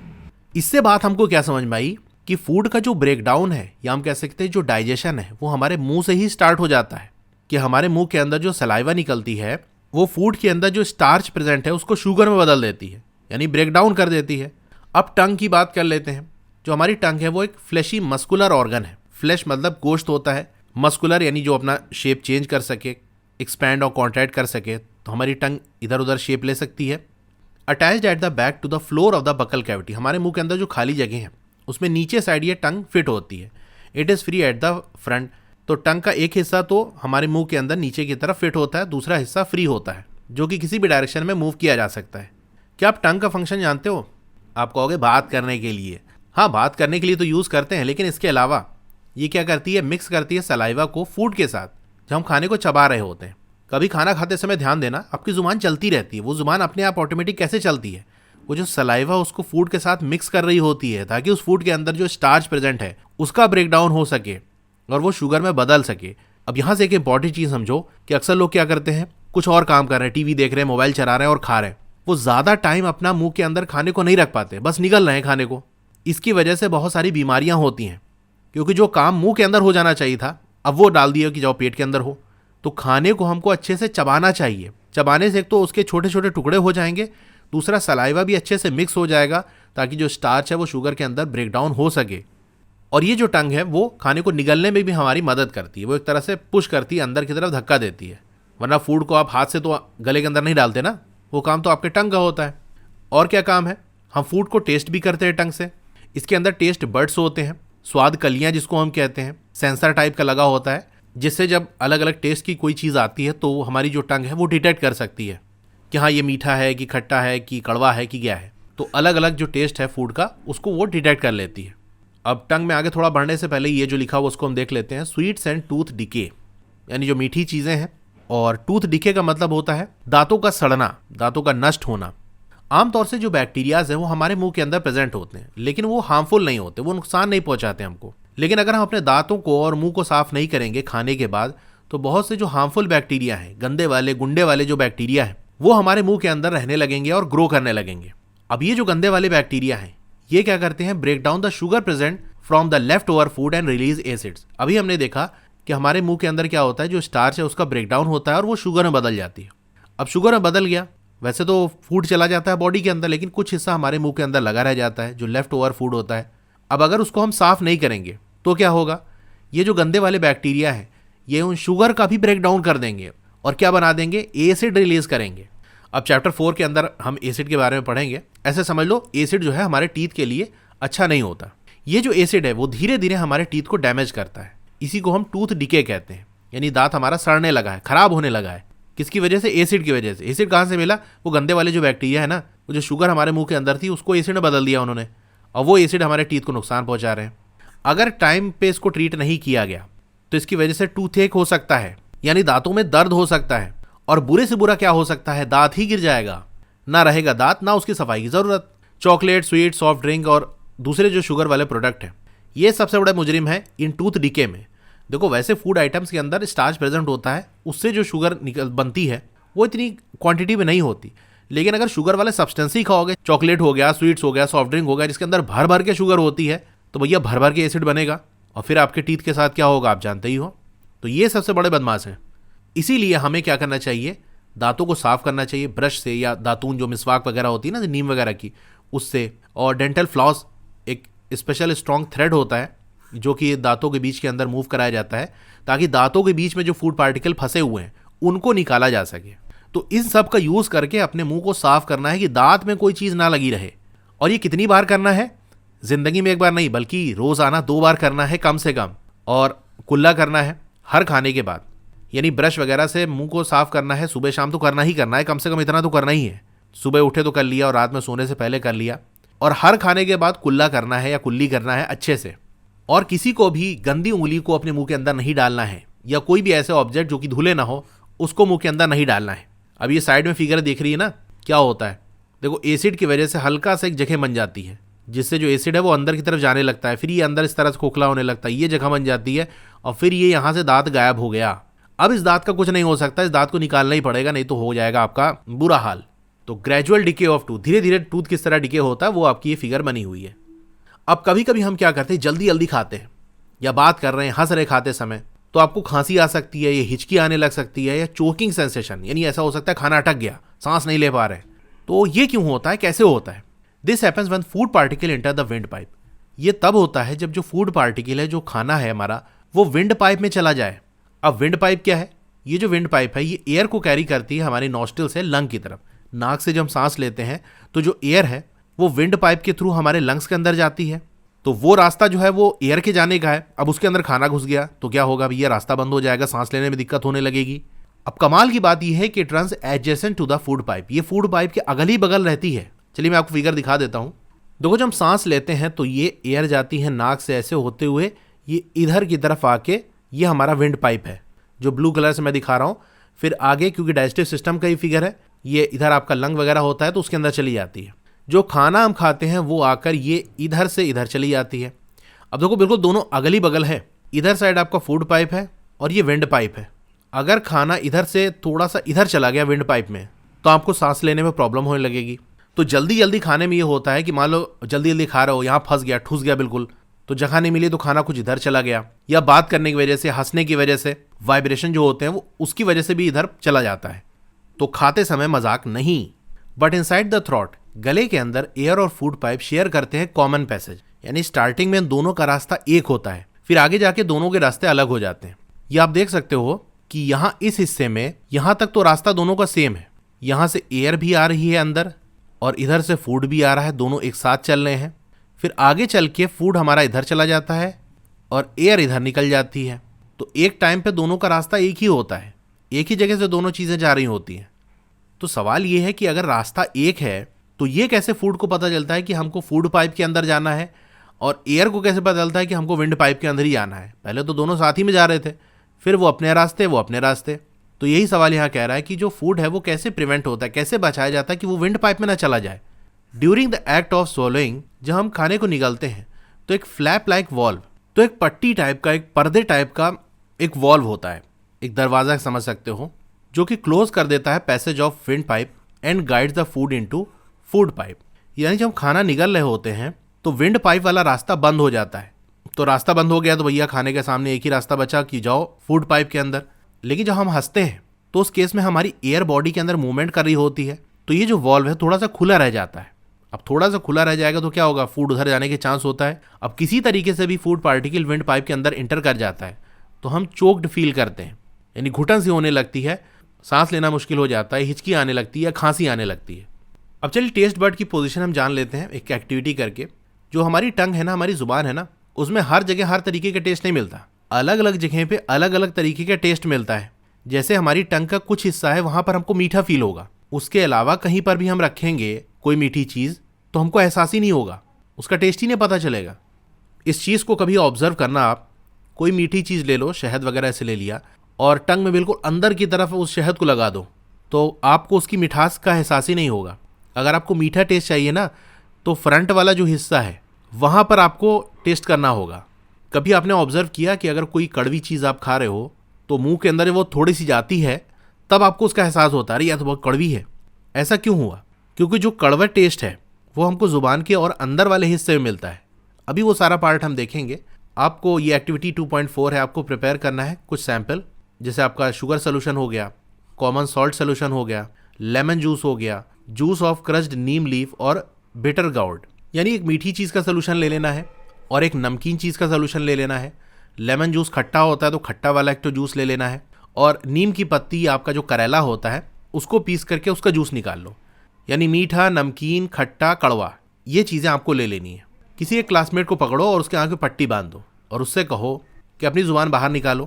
इससे बात हमको क्या समझ में आई कि फूड का जो ब्रेक डाउन है, या हम कह सकते हैं जो डाइजेशन है, वो हमारे मुंह से ही स्टार्ट हो जाता है। कि हमारे मुंह के अंदर जो सलाइवा निकलती है वो फूड के अंदर जो स्टार्च प्रेजेंट है उसको शुगर में बदल देती है, यानी ब्रेक डाउन कर देती है। अब टंग की बात कर लेते हैं। जो हमारी टंग है वो एक फ्लैशी मस्कुलर ऑर्गन है। फ्लैश मतलब गोश्त होता है, मस्कुलर यानी जो अपना शेप चेंज कर सके, एक्सपैंड और कॉन्ट्रैक्ट कर सके। तो हमारी टंग इधर उधर शेप ले सकती है। Attached at the back to the floor of the buccal cavity, हमारे मुंह के अंदर जो खाली जगह है उसमें नीचे साइड ये टंग फिट होती है। It is free at the front, तो टंग का एक हिस्सा तो हमारे मुंह के अंदर नीचे की तरफ फिट होता है, दूसरा हिस्सा फ्री होता है, जो कि किसी भी डायरेक्शन में मूव किया जा सकता है। क्या आप टंग का फंक्शन जानते हो? आप कहोगे बात करने के लिए। हाँ, बात करने के लिए तो यूज़ करते हैं, लेकिन इसके अलावा ये क्या करती है, मिक्स करती है सलाइवा को फूड के साथ जब हम खाने को चबा रहे होते हैं। कभी खाना खाते समय ध्यान देना, आपकी ज़ुबान चलती रहती है। वो ज़ुबान अपने आप ऑटोमेटिक कैसे चलती है? वो जो सलाइवा उसको फूड के साथ मिक्स कर रही होती है ताकि उस फूड के अंदर जो स्टार्च प्रेजेंट है उसका ब्रेक डाउन हो सके और वो शुगर में बदल सके। अब यहाँ से एक इंपॉर्टेंट चीज़ समझो कि अक्सर लोग क्या करते हैं, कुछ और काम कर रहे हैं, टीवी देख रहे हैं, मोबाइल चला रहे हैं और खा रहे हैं। वो ज़्यादा टाइम अपना मुंह के अंदर खाने को नहीं रख पाते, बस निगल रहे हैं खाने को। इसकी वजह से बहुत सारी बीमारियाँ होती हैं, क्योंकि जो काम मुंह के अंदर हो जाना चाहिए था अब वो डाल दिया कि जाओ पेट के अंदर हो। तो खाने को हमको अच्छे से चबाना चाहिए। चबाने से एक तो उसके छोटे छोटे टुकड़े हो जाएंगे, दूसरा सलाइवा भी अच्छे से मिक्स हो जाएगा ताकि जो स्टार्च है वो शुगर के अंदर ब्रेक डाउन हो सके। और ये जो टंग है वो खाने को निगलने में भी हमारी मदद करती है। वो एक तरह से पुश करती है, अंदर की तरफ धक्का देती है। वरना फूड को आप हाथ से तो गले के अंदर नहीं डालते ना, वो काम तो आपके टंग का होता है। और क्या काम है, हम फूड को टेस्ट भी करते हैं टंग से। इसके अंदर टेस्ट बड्स होते हैं, स्वाद कलियाँ जिसको हम कहते हैं, सेंसर टाइप का लगा होता है, जिससे जब अलग अलग टेस्ट की कोई चीज़ आती है तो हमारी जो टंग है वो डिटेक्ट कर सकती है कि हाँ ये मीठा है कि खट्टा है कि कड़वा है कि क्या है। तो अलग अलग जो टेस्ट है फूड का उसको वो डिटेक्ट कर लेती है। अब टंग में आगे थोड़ा बढ़ने से पहले ये जो लिखा हुआ उसको हम देख लेते हैं। स्वीट्स एंड टूथ डिके, यानी जो मीठी चीज़ें हैं। और टूथ डिके का मतलब होता है दांतों का सड़ना, दांतों का नष्ट होना। आमतौर से जो बैक्टीरियाज हैं वो हमारे मुंह के अंदर प्रेजेंट होते हैं, लेकिन वो हार्मफुल नहीं होते, वो नुकसान नहीं पहुंचाते हमको। लेकिन अगर हम अपने दांतों को और मुंह को साफ नहीं करेंगे खाने के बाद, तो बहुत से जो हार्मफुल बैक्टीरिया हैं, गंदे वाले गुंडे वाले जो बैक्टीरिया हैं, वो हमारे मुंह के अंदर रहने लगेंगे और ग्रो करने लगेंगे। अब ये जो गंदे वाले बैक्टीरिया हैं ये क्या करते हैं, break down the sugar present from the left over food and release acids. अभी हमने देखा कि हमारे मुंह के अंदर क्या होता है, जो स्टार्च है उसका ब्रेक डाउन होता है और वो शुगर में बदल जाती है। अब शुगर में बदल गया, वैसे तो फूड चला जाता है बॉडी के अंदर, लेकिन कुछ हिस्सा हमारे मुंह के अंदर लगा रह जाता है जो लेफ्ट ओवर फूड होता है। अब अगर उसको हम साफ नहीं करेंगे तो क्या होगा, ये जो गंदे वाले बैक्टीरिया हैं ये उन शुगर का भी ब्रेक डाउन कर देंगे और क्या बना देंगे, एसिड रिलीज करेंगे। अब चैप्टर 4 के अंदर हम एसिड के बारे में पढ़ेंगे। ऐसे समझ लो एसिड जो है हमारे टीथ के लिए अच्छा नहीं होता। ये जो एसिड है वो धीरे धीरे हमारे टीथ को डैमेज करता है। इसी को हम टूथ डिके कहते हैं, यानी दांत हमारा सड़ने लगा है, खराब होने लगा है। किसकी वजह से, एसिड की वजह से। एसिड कहाँ से मिला, वो गंदे वाले जो बैक्टीरिया है ना, वो जो शुगर हमारे मुंह के अंदर थी उसको एसिड में बदल दिया उन्होंने, और वो एसिड हमारे टीथ को नुकसान पहुंचा रहे हैं। अगर टाइम पे इसको ट्रीट नहीं किया गया तो इसकी वजह से टूथ एक हो सकता है, यानी दांतों में दर्द हो सकता है। और बुरे से बुरा क्या हो सकता है, दांत ही गिर जाएगा, ना रहेगा दांत, ना उसकी सफाई की जरूरत। चॉकलेट, स्वीट, सॉफ्ट ड्रिंक और दूसरे जो शुगर वाले प्रोडक्ट हैं, ये सबसे बड़े मुजरिम है इन टूथ डिके में। देखो वैसे फूड आइटम्स के अंदर स्टार्च प्रेजेंट होता है, उससे जो शुगर बनती है वो इतनी क्वांटिटी में नहीं होती। लेकिन अगर शुगर वाले सब्सटेंस ही खाओगे, चॉकलेट हो गया, स्वीट्स हो गया, सॉफ्ट ड्रिंक हो गया, जिसके अंदर भर भर के शुगर होती है, तो भैया भर भर के एसिड बनेगा और फिर आपके टीथ के साथ क्या होगा आप जानते ही हो। तो ये सबसे बड़े बदमाश हैं। इसीलिए हमें क्या करना चाहिए, दांतों को साफ करना चाहिए ब्रश से या दातून जो मिसवाक वगैरह होती है ना नीम वगैरह की उससे। और डेंटल फ्लॉस एक स्पेशल स्ट्रॉन्ग थ्रेड होता है जो कि दांतों के बीच के अंदर मूव कराया जाता है ताकि दांतों के बीच में जो फूड पार्टिकल फंसे हुए हैं उनको निकाला जा सके। तो इन सब का यूज़ करके अपने मुंह को साफ करना है कि दांत में कोई चीज़ ना लगी रहे। और ये कितनी बार करना है, ज़िंदगी में एक बार नहीं बल्कि रोज़ाना 2 बार करना है कम से कम। और कुल्ला करना है हर खाने के बाद, यानी ब्रश वगैरह से मुंह को साफ करना है सुबह शाम तो करना ही करना है, कम से कम इतना तो करना ही है। सुबह उठे तो कर लिया और रात में सोने से पहले कर लिया। और हर खाने के बाद कुल्ला करना है या कुल्ली करना है अच्छे से। और किसी को भी गंदी उंगली को अपने मुंह के अंदर नहीं डालना है या कोई भी ऐसे ऑब्जेक्ट जो कि धुले ना हो उसको मुंह के अंदर नहीं डालना है। अब ये साइड में फिगर देख रही है ना, क्या होता है देखो, एसिड की वजह से हल्का सा एक जगह बन जाती है जिससे जो एसिड है वो अंदर की तरफ जाने लगता है, फिर ये अंदर इस तरह से खोखला होने लगता है, ये जगह बन जाती है और फिर ये यहाँ से दांत गायब हो गया। अब इस दांत का कुछ नहीं हो सकता, इस दांत को निकालना ही पड़ेगा, नहीं तो हो जाएगा आपका बुरा हाल। तो ग्रेजुअल डिके ऑफ टूथ, धीरे धीरे टूथ किस तरह डिके होता है वो आपकी ये फिगर बनी हुई है। अब कभी कभी हम क्या करते हैं, जल्दी जल्दी खाते हैं या बात कर रहे हैं हंस रहे खाते समय, तो आपको खांसी आ सकती है, ये हिचकी आने लग सकती है या चोकिंग सेंसेशन, यानी ऐसा हो सकता है खाना अटक गया, सांस नहीं ले पा रहे। तो ये क्यों होता है, कैसे होता है? This happens when food particle enter the wind pipe. ये तब होता है जब जो फूड पार्टिकल है, जो खाना है हमारा, वो विंड पाइप में चला जाए। अब विंड पाइप क्या है? ये जो विंड पाइप है ये एयर को कैरी करती है हमारी नॉस्ट्रिल से लंग की तरफ। नाक से जब हम सांस लेते हैं तो जो एयर है वो विंड पाइप के थ्रू हमारे लंग्स के अंदर जाती है। तो वो रास्ता जो है वो एयर के जाने का है। अब उसके अंदर खाना घुस गया तो क्या होगा भैया, रास्ता बंद हो जाएगा, सांस लेने में दिक्कत होने लगेगी। अब कमाल की बात यह है कि it runs adjacent to the food pipe, ये फूड पाइप के अगल ही बगल रहती है। चलिए मैं आपको फिगर दिखा देता हूँ। देखो जब हम सांस लेते हैं तो ये एयर जाती है नाक से ऐसे होते हुए ये इधर की तरफ आके, ये हमारा विंड पाइप है जो ब्लू कलर से मैं दिखा रहा हूँ। फिर आगे क्योंकि डाइजेस्टिव सिस्टम का ही फिगर है, ये इधर आपका लंग वगैरह होता है तो उसके अंदर चली जाती है। जो खाना हम खाते हैं वो आकर ये इधर से इधर चली जाती है। अब देखो बिल्कुल दोनों अगल ही बगल है, इधर साइड आपका फूड पाइप है और ये विंड पाइप है। अगर खाना इधर से थोड़ा सा इधर चला गया विंड पाइप में तो आपको सांस लेने में प्रॉब्लम होने लगेगी। तो जल्दी जल्दी खाने में ये होता है कि मान लो जल्दी जल्दी खा रहे हो, यहाँ फंस गया, ठूस गया बिल्कुल, तो जगह नहीं मिली तो खाना कुछ इधर चला गया, या बात करने की वजह से, हंसने की वजह से वाइब्रेशन जो होते हैं वो उसकी वजह से भी इधर चला जाता है। तो खाते समय मजाक नहीं। बट इनसाइड द थ्रोट, गले के अंदर एयर और फूड पाइप शेयर करते हैं कॉमन पैसेज, यानी स्टार्टिंग में दोनों का रास्ता एक होता है, फिर आगे जाके दोनों के रास्ते अलग हो जाते हैं। ये आप देख सकते हो कि यहाँ इस हिस्से में यहाँ तक तो रास्ता दोनों का सेम है, यहाँ से एयर भी आ रही है अंदर और इधर से फूड भी आ रहा है, दोनों एक साथ चल रहे हैं। फिर आगे चल के फूड हमारा इधर चला जाता है और एयर इधर निकल जाती है। तो एक टाइम पे दोनों का रास्ता एक ही होता है, एक ही जगह से दोनों चीज़ें जा रही होती हैं। तो सवाल ये है कि अगर रास्ता एक है तो ये कैसे फूड को पता चलता है कि हमको फूड पाइप के अंदर जाना है, और एयर को कैसे पता चलता है कि हमको विंड पाइप के अंदर ही जाना है? पहले तो दोनों साथ ही में जा रहे थे, फिर वो अपने रास्ते वो अपने रास्ते। तो यही सवाल यहाँ कह रहा है कि जो फूड है वो कैसे प्रिवेंट होता है, कैसे बचाया जाता है कि वो विंड पाइप में ना चला जाए। During the act of swallowing, जब हम खाने को निगलते हैं तो एक फ्लैप लाइक वॉल्व, तो एक पट्टी टाइप का, एक पर्दे टाइप का एक वॉल्व होता है, एक दरवाजा समझ सकते हो, जो कि क्लोज कर देता है passage of wind pipe and guides the food into food pipe. यानी जब हम खाना निगल रहे होते हैं तो विंड पाइप वाला रास्ता बंद हो जाता है। तो रास्ता बंद हो गया तो भैया खाने के सामने एक ही रास्ता बचा कि जाओ फूड पाइप के अंदर। लेकिन जब हम हंसते हैं तो उस केस में हमारी एयर बॉडी के अंदर मूवमेंट कर रही होती है, तो ये जो वॉल्व है थोड़ा सा खुला रह जाता है। अब थोड़ा सा खुला रह जाएगा तो क्या होगा, फूड उधर जाने के चांस होता है। अब किसी तरीके से भी फूड पार्टिकल विंड पाइप के अंदर इंटर कर जाता है तो हम चोक्ड फील करते हैं, यानी घुटन सी होने लगती है, सांस लेना मुश्किल हो जाता है, हिचकी आने लगती है, खांसी आने लगती है। अब चलिए टेस्ट बर्ड की पोजीशन हम जान लेते हैं एक एक्टिविटी करके। जो हमारी टंग है ना, हमारी जुबान है ना, उसमें हर जगह हर तरीके का टेस्ट नहीं मिलता, अलग अलग जगह पे अलग अलग तरीके का टेस्ट मिलता है। जैसे हमारी टंग का कुछ हिस्सा है वहाँ पर हमको मीठा फील होगा, उसके अलावा कहीं पर भी हम रखेंगे कोई मीठी चीज़ तो हमको एहसास ही नहीं होगा, उसका टेस्ट ही नहीं पता चलेगा। इस चीज़ को कभी ऑब्जर्व करना आप, कोई मीठी चीज़ ले लो, शहद वगैरह से ले लिया, और टंग में बिल्कुल अंदर की तरफ उस शहद को लगा दो तो आपको उसकी मिठास का एहसास ही नहीं होगा। अगर आपको मीठा टेस्ट चाहिए ना तो फ्रंट वाला जो हिस्सा है वहाँ पर आपको टेस्ट करना होगा। कभी आपने ऑब्जर्व किया कि अगर कोई कड़वी चीज़ आप खा रहे हो तो मुंह के अंदर वो थोड़ी सी जाती है तब आपको उसका एहसास होता है, अरे यह तो बहुत कड़वी है। ऐसा क्यों हुआ? क्योंकि जो कड़वा टेस्ट है वो हमको ज़ुबान के और अंदर वाले हिस्से में मिलता है। अभी वो सारा पार्ट हम देखेंगे। आपको ये एक्टिविटी 2.4 है, आपको प्रिपेयर करना है कुछ सैंपल जैसे आपका शुगर सोल्यूशन हो गया, कॉमन सॉल्ट सोल्यूशन हो गया, लेमन जूस हो गया, juice of crushed Neem leaf और बिटर गाउड। यानी एक मीठी चीज़ का सोल्यूशन ले लेना है और एक नमकीन चीज़ का सोल्यूशन ले लेना है। लेमन जूस खट्टा होता है तो खट्टा वाला एक तो जूस ले लेना है, और नीम की पत्ती आपका जो करेला होता है उसको पीस करके उसका जूस निकाल लो। यानी मीठा, नमकीन, खट्टा, कड़वा, ये चीज़ें आपको ले लेनी है। किसी एक क्लासमेट को पकड़ो और उसके आँख पे पट्टी बांध दो और उससे कहो कि अपनी ज़ुबान बाहर निकालो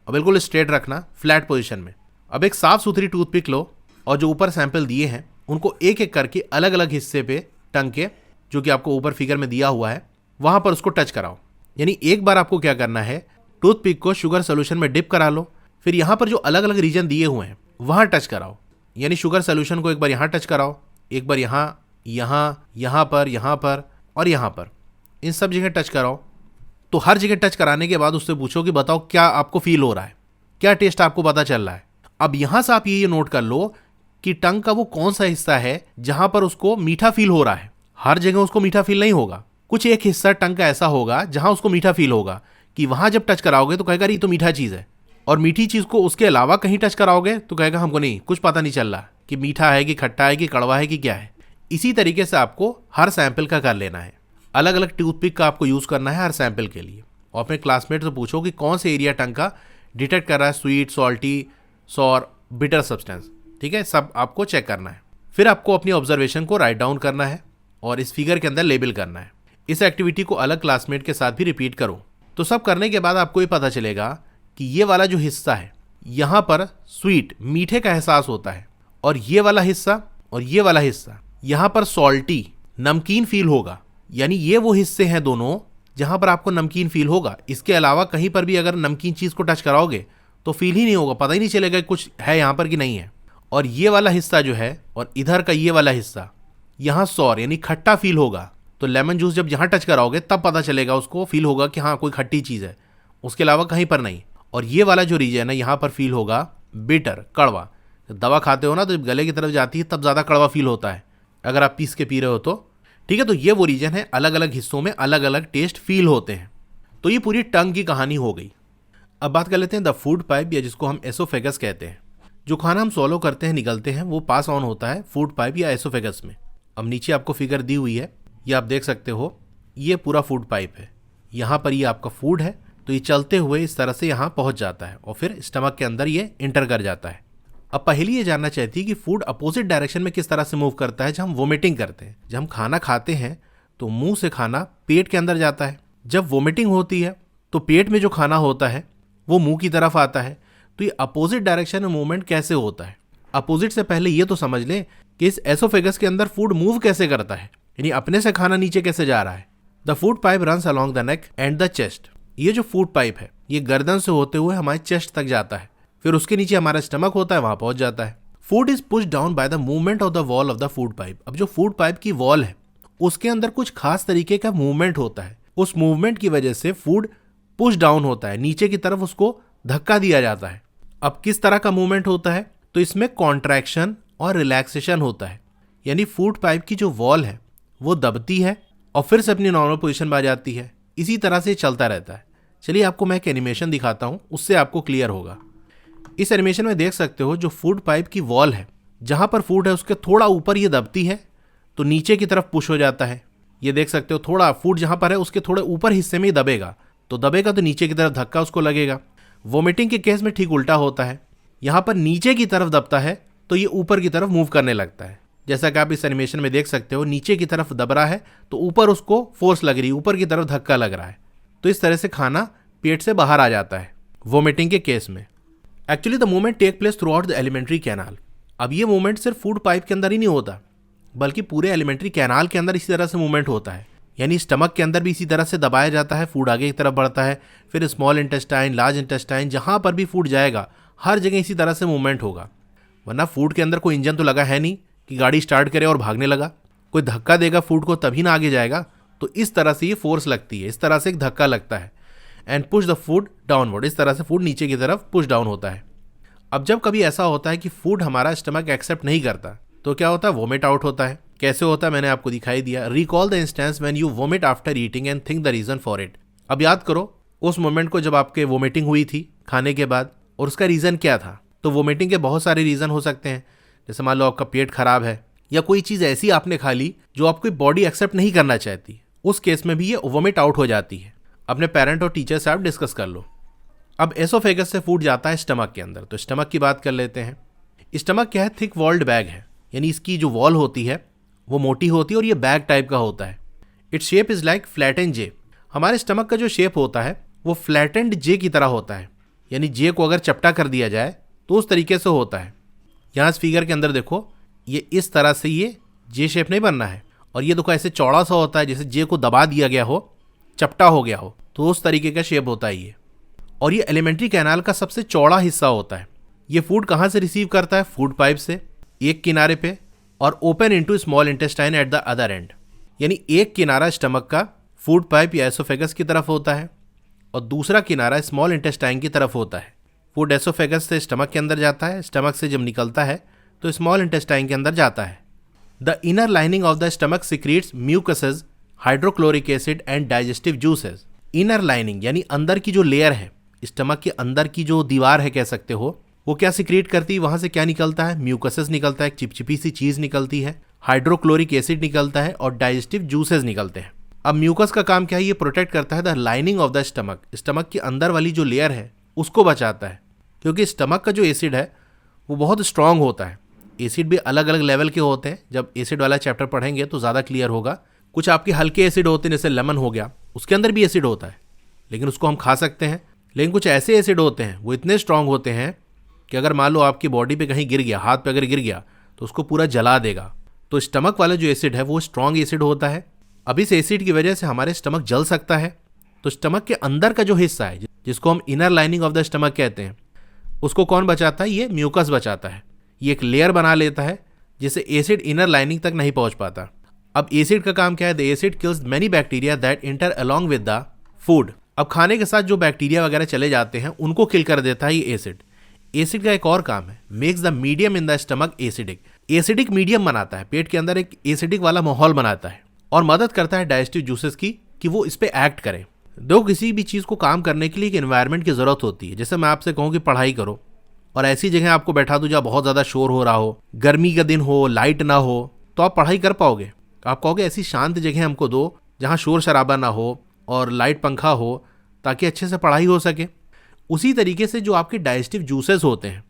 और बिल्कुल स्ट्रेट रखना, फ्लैट पोजीशन में। अब एक साफ़ सुथरी टूथपिक लो और जो ऊपर सैंपल दिए हैं उनको एक एक करके अलग अलग हिस्से पे टंग के, जो कि आपको ऊपर फिगर में दिया हुआ है, वहाँ पर उसको टच कराओ। यानी एक बार आपको क्या करना है, टूथपिक को शुगर सोल्यूशन में डिप करा लो, फिर यहाँ पर जो अलग अलग रीजन दिए हुए हैं वहाँ टच कराओ। यानी शुगर सोल्यूशन को एक बार यहाँ टच कराओ, एक बार यहाँ, यहाँ पर और यहाँ पर, इन सब जगह टच कराओ। तो हर जगह टच कराने के बाद उससे पूछो कि बताओ क्या आपको फील हो रहा है, क्या टेस्ट आपको पता चल रहा है। अब यहाँ से आप ये नोट कर लो कि टंग का वो कौन सा हिस्सा है जहाँ पर उसको मीठा फील हो रहा है। हर जगह उसको मीठा फील नहीं होगा, कुछ एक हिस्सा टंग का ऐसा होगा जहाँ उसको मीठा फील होगा कि वहाँ जब टच कराओगे तो कहेगा ये तो मीठा चीज़ है, और मीठी चीज़ को उसके अलावा कहीं टच कराओगे तो कहेगा हमको नहीं, कुछ पता नहीं चल रहा कि मीठा है कि खट्टा है कि कड़वा है कि क्या है। इसी तरीके से आपको हर सैंपल का कर लेना है। अलग अलग टूथपिक का आपको यूज़ करना है हर सैंपल के लिए, और अपने क्लासमेट से पूछो कि कौन से एरिया टंग का डिटेक्ट कर रहा है sweet, salty, sour, bitter substance. ठीक है, सब आपको चेक करना है। फिर आपको अपनी ऑब्जर्वेशन को राइट डाउन करना है और इस फिगर के अंदर लेबल करना है। इस एक्टिविटी को अलग क्लासमेट के साथ भी रिपीट करो। तो सब करने के बाद आपको ये पता चलेगा कि ये वाला जो हिस्सा है यहाँ पर स्वीट, मीठे का एहसास होता है, और ये वाला हिस्सा और ये वाला हिस्सा यहाँ पर सॉल्टी, नमकीन फील होगा। यानी ये वो हिस्से हैं दोनों जहाँ पर आपको नमकीन फील होगा। इसके अलावा कहीं पर भी अगर नमकीन चीज़ को टच कराओगे तो फील ही नहीं होगा, पता ही नहीं चलेगा कुछ है यहाँ पर कि नहीं है। और ये वाला हिस्सा जो है और इधर का ये वाला हिस्सा, यहाँ सॉर यानी खट्टा फील होगा। तो लेमन जूस जब यहाँ टच कराओगे तब पता चलेगा, उसको फील होगा कि हाँ कोई खट्टी चीज़ है, उसके अलावा कहीं पर नहीं। और ये वाला जो रीजन है यहाँ पर फील होगा बिटर, कड़वा। दवा खाते हो ना तो जब गले की तरफ जाती है तब ज़्यादा कड़वा फील होता है, अगर आप पीस के पी रहे हो तो। ठीक है, तो ये वो रीजन है, अलग अलग हिस्सों में अलग अलग टेस्ट फील होते हैं। तो ये पूरी टंग की कहानी हो गई। अब बात कर लेते हैं द फूड पाइप, या जिसको हम एसोफेगस कहते हैं। जो खाना हम सॉलो करते हैं, निगलते हैं, वो पास ऑन होता है फूड पाइप या एसोफेगस में। अब नीचे आपको फिगर दी हुई है, ये आप देख सकते हो, ये पूरा फूड पाइप है। यहाँ पर ये आपका फूड है, तो ये चलते हुए इस तरह से यहाँ पहुँच जाता है और फिर स्टमक के अंदर ये इंटर कर जाता है। अब पहली ये जानना चाहती है कि फूड अपोजिट डायरेक्शन में किस तरह से मूव करता है जब हम वोमिटिंग करते हैं। जब हम खाना खाते हैं तो मुंह से खाना पेट के अंदर जाता है, जब वोमिटिंग होती है तो पेट में जो खाना होता है वो मुंह की तरफ आता है। तो ये अपोजिट डायरेक्शन में मूवमेंट कैसे होता है? अपोजिट से पहले ये तो समझ लें कि इस एसोफेगस के अंदर फूड मूव कैसे करता है, यानी अपने से खाना नीचे कैसे जा रहा है। The food pipe runs along the neck and the chest. ये जो फूड पाइप है ये गर्दन से होते हुए हमारे चेस्ट तक जाता है, फिर उसके नीचे हमारा स्टमक होता है, वहां पहुंच जाता है। Food is push down by the movement of the wall of the food pipe. अब जो फूड पाइप की वॉल है उसके अंदर कुछ खास तरीके का मूवमेंट होता है, उस मूवमेंट की वजह से फूड पुश डाउन होता है, नीचे की तरफ उसको धक्का दिया जाता है। अब किस तरह का मूवमेंट होता है? तो इसमें कॉन्ट्रैक्शन और रिलैक्सेशन होता है, यानी फूड पाइप की जो वॉल है वो दबती है और फिर से अपनी नॉर्मल पोजीशन में आ जाती है। इसी तरह से चलता रहता है। चलिए आपको मैं एक एनिमेशन दिखाता हूँ, उससे आपको क्लियर होगा। इस एनिमेशन में देख सकते हो जो फूड पाइप की वॉल है, जहाँ पर फूड है उसके थोड़ा ऊपर ये दबती है तो नीचे की तरफ पुश हो जाता है। ये देख सकते हो थोड़ा फूड जहाँ पर है उसके थोड़े ऊपर हिस्से में ही दबेगा तो नीचे की तरफ धक्का उसको लगेगा। वोमिटिंग के केस में ठीक उल्टा होता है, यहाँ पर नीचे की तरफ दबता है तो ये ऊपर की तरफ मूव करने लगता है। जैसा कि आप इस एनिमेशन में देख सकते हो, नीचे की तरफ दब रहा है तो ऊपर उसको फोर्स लग रही है, ऊपर की तरफ धक्का लग रहा है, तो इस तरह से खाना पेट से बाहर आ जाता है वोमिटिंग के केस में। Actually the movement take place throughout the alimentary canal. अब ये मूवमेंट सिर्फ फूड पाइप के अंदर ही नहीं होता, बल्कि पूरे एलिमेंट्री कैनाल के अंदर इसी तरह से मूवमेंट होता है। यानी स्टमक के अंदर भी इसी तरह से दबाया जाता है, फूड आगे की तरफ बढ़ता है, फिर स्मॉल इंटेस्टाइन, लार्ज इंटेस्टाइन, जहाँ पर भी फूड जाएगा हर जगह इसी तरह से मूवमेंट होगा। वरना फूड के अंदर कोई इंजन तो लगा है नहीं कि गाड़ी स्टार्ट करे और भागने लगा, कोई धक्का देगा फूड को तभी ना आगे जाएगा। तो इस तरह से ये फोर्स लगती है, इस तरह से एक धक्का लगता है and push the food downward. इस तरह से फूड नीचे की तरफ पुश डाउन होता है। अब जब कभी ऐसा होता है कि फूड हमारा स्टमक एक्सेप्ट नहीं करता तो क्या होता है? वोमिट आउट होता है। कैसे होता है मैंने आपको दिखाई दिया। Recall the instance when you vomit after eating and think the reason for it. अब याद करो उस मोमेंट को जब आपके वोमिटिंग हुई थी खाने के बाद, और उसका रीज़न क्या था। तो वोमिटिंग के बहुत सारे रीज़न हो सकते हैं, जैसे मान लो आपका पेट खराब है या कोई चीज़ ऐसी आपने खा ली जो आपकी बॉडी एक्सेप्ट नहीं करना चाहती, उस केस में भी ये वोमिट आउट हो जाती है। अपने पेरेंट और टीचर से आप डिस्कस कर लो। अब एसोफेगस से फूड जाता है स्टमक के अंदर, तो स्टमक की बात कर लेते हैं। स्टमक क्या है, थिक वॉल्ड बैग है, यानी इसकी जो वॉल होती है वो मोटी होती है और ये बैग टाइप का होता है। Its shape is like flattened J. हमारे स्टमक का जो शेप होता है वो फ्लैटेंड जे की तरह होता है, यानी जे को अगर चपटा कर दिया जाए तो उस तरीके से होता है। यहाँ इस फिगर के अंदर देखो, ये इस तरह से ये जे शेप नहीं बनना है, और ये देखो ऐसे चौड़ा सा होता है, जैसे जे को दबा दिया गया हो, चपटा हो गया हो, तो उस तरीके का शेप होता है ये। और ये एलिमेंट्री कैनाल का सबसे चौड़ा हिस्सा होता है। ये फूड कहाँ से रिसीव करता है, फूड पाइप से एक किनारे पे, और open into small intestine at the other and. यानी एक किनारा स्टमक का फूड पाइप या एसोफेगस की तरफ होता है और दूसरा किनारा स्मॉल इंटेस्टाइन की तरफ होता है। फूड एसोफेगस से स्टमक के अंदर जाता है, स्टमक से जब निकलता है तो स्मॉल इंटेस्टाइन के अंदर जाता है। The inner lining of the stomach secretes mucuses, hydrochloric acid and digestive juices. Inner lining यानी अंदर की जो लेयर है, स्टमक के अंदर की जो दीवार है कह सकते हो, वो क्या सिक्रीट करती है, वहां से क्या निकलता है, म्यूकसेस निकलता है, एक चिपचिपी सी चीज निकलती है, हाइड्रोक्लोरिक एसिड निकलता है और डाइजेस्टिव जूसेस निकलते हैं। अब म्यूकस का काम क्या है, ये प्रोटेक्ट करता है the lining of the stomach. Stomach के अंदर वाली जो लेयर है उसको बचाता है, क्योंकि स्टमक का जो एसिड है वो बहुत स्ट्रांग होता है। एसिड भी अलग अलग लेवल के होते हैं, जब एसिड वाला चैप्टर पढ़ेंगे तो ज़्यादा क्लियर होगा। कुछ आपके हल्के एसिड होते हैं, जैसे लेमन हो गया, उसके अंदर भी एसिड होता है लेकिन उसको हम खा सकते हैं। लेकिन कुछ ऐसे एसिड होते हैं वो इतने स्ट्रांग होते हैं कि अगर मान लो आपकी बॉडी पे कहीं गिर गया, हाथ पे अगर गिर गया तो उसको पूरा जला देगा। तो स्टमक वाला जो एसिड है वो स्ट्रांग एसिड होता है। अब इस एसिड की वजह से हमारे स्टमक जल सकता है। तो स्टमक के अंदर का जो हिस्सा है, जिसको हम inner lining of the stomach कहते हैं, उसको कौन बचाता है, ये म्यूकस बचाता है। ये एक लेयर बना लेता है जिससे एसिड इनर लाइनिंग तक नहीं पहुंच पाता। अब एसिड का काम क्या है, the acid kills many bacteria that inter along with the food. अब खाने के साथ जो बैक्टीरिया वगैरह चले जाते हैं उनको किल कर देता है ये एसिड। एसिड का एक और काम है, makes the medium in the stomach acidic. Acidic medium बनाता है, पेट के अंदर एक एसिडिक वाला माहौल बनाता है और मदद करता है डाइजेस्टिव जूसेस की कि वो इस पे एक्ट करें। दो किसी भी चीज़ को काम करने के लिए एक एनवायरनमेंट की ज़रूरत होती है। जैसे मैं आपसे कहूँ कि पढ़ाई करो और ऐसी जगह आपको बैठा दूँ जहाँ बहुत ज़्यादा शोर हो रहा हो, गर्मी का दिन हो, लाइट ना हो, तो आप पढ़ाई कर पाओगे? आप कहोगे ऐसी शांत जगह हमको दो जहाँ शोर शराबा ना हो और लाइट पंखा हो, ताकि अच्छे से पढ़ाई हो सके। उसी तरीके से जो आपके डाइजेस्टिव जूसेस होते हैं,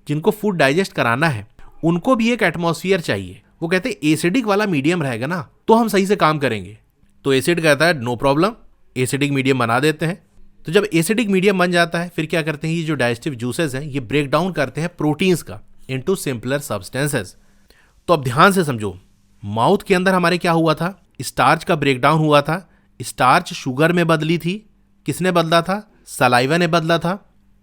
जिनको फूड डाइजेस्ट कराना है, उनको भी एक एटमॉस्फेयर चाहिए। वो कहते हैं एसिडिक वाला मीडियम रहेगा ना तो हम सही से काम करेंगे। तो एसिड कहता है नो प्रॉब्लम, एसिडिक मीडियम बना देते हैं। तो जब एसिडिक मीडियम बन जाता है फिर क्या करते हैं, ये जो डाइजेस्टिव जूसेस हैं ये ब्रेक डाउन करते हैं प्रोटीन्स का इनटू सिंपलर सब्सटेंसेस। तो अब ध्यान से समझो, माउथ के अंदर हमारे क्या हुआ था, स्टार्च का ब्रेक डाउन हुआ था। स्टार्च शुगर में बदली थी, किसने बदला था, सलाइवा ने बदला था।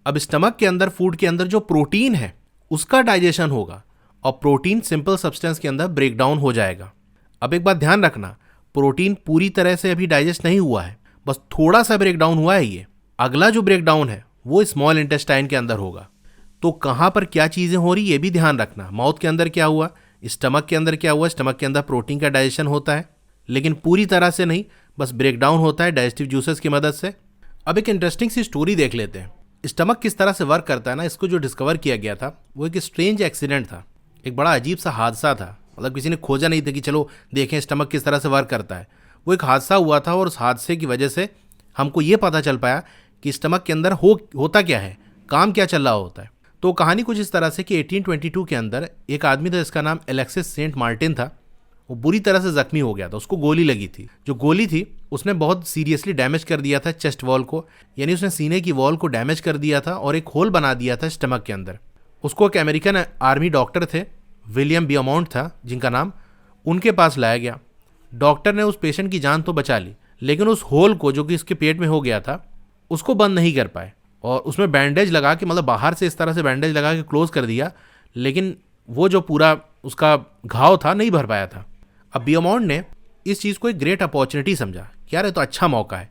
अब स्टमक के अंदर, फूड के अंदर जो प्रोटीन है उसका डाइजेशन होगा और प्रोटीन सिंपल सब्सटेंस के अंदर ब्रेक डाउन हो जाएगा। अब एक बात ध्यान रखना, प्रोटीन पूरी तरह से अभी डाइजेस्ट नहीं हुआ है, बस थोड़ा सा ब्रेक डाउन हुआ है। ये अगला जो ब्रेक डाउन है वो स्मॉल इंटेस्टाइन के अंदर होगा। तो कहाँ पर क्या चीज़ें हो रही ये भी ध्यान रखना। माउथ के अंदर क्या हुआ, स्टमक के अंदर क्या हुआ, स्टमक के अंदर प्रोटीन का डाइजेशन होता है लेकिन पूरी तरह से नहीं, बस ब्रेक डाउन होता है डाइजेस्टिव जूसेस की मदद से। अब एक इंटरेस्टिंग सी स्टोरी देख लेते हैं। स्टमक किस तरह से वर्क करता है ना, इसको जो डिस्कवर किया गया था वो एक स्ट्रेंज एक्सीडेंट था, एक बड़ा अजीब सा हादसा था। मतलब किसी ने खोजा नहीं था कि चलो देखें स्टमक किस तरह से वर्क करता है। वो एक हादसा हुआ था और उस हादसे की वजह से हमको ये पता चल पाया कि स्टमक के अंदर होता क्या है, काम क्या चल रहा होता है। तो कहानी कुछ इस तरह से कि 1822 के अंदर एक आदमी था जिसका नाम एलेक्सिस सेंट मार्टिन था। वो बुरी तरह से जख्मी हो गया था, उसको गोली लगी थी। जो गोली थी उसने बहुत सीरियसली डैमेज कर दिया था चेस्ट वॉल को, यानी उसने सीने की वॉल को डैमेज कर दिया था और एक होल बना दिया था स्टमक के अंदर। उसको एक अमेरिकन आर्मी डॉक्टर थे, विलियम बियामॉन्ट था जिनका नाम, उनके पास लाया गया। डॉक्टर ने उस पेशेंट की जान तो बचा ली लेकिन उस होल को जो कि इसके पेट में हो गया था उसको बंद नहीं कर पाए और उसमें बैंडेज लगा के, मतलब बाहर से इस तरह से बैंडेज लगा के क्लोज कर दिया, लेकिन वो जो पूरा उसका घाव था नहीं भर पाया था। अब बियामॉन्ट ने इस चीज़ को एक ग्रेट अपॉर्चुनिटी समझा कि यार ये तो अच्छा मौका है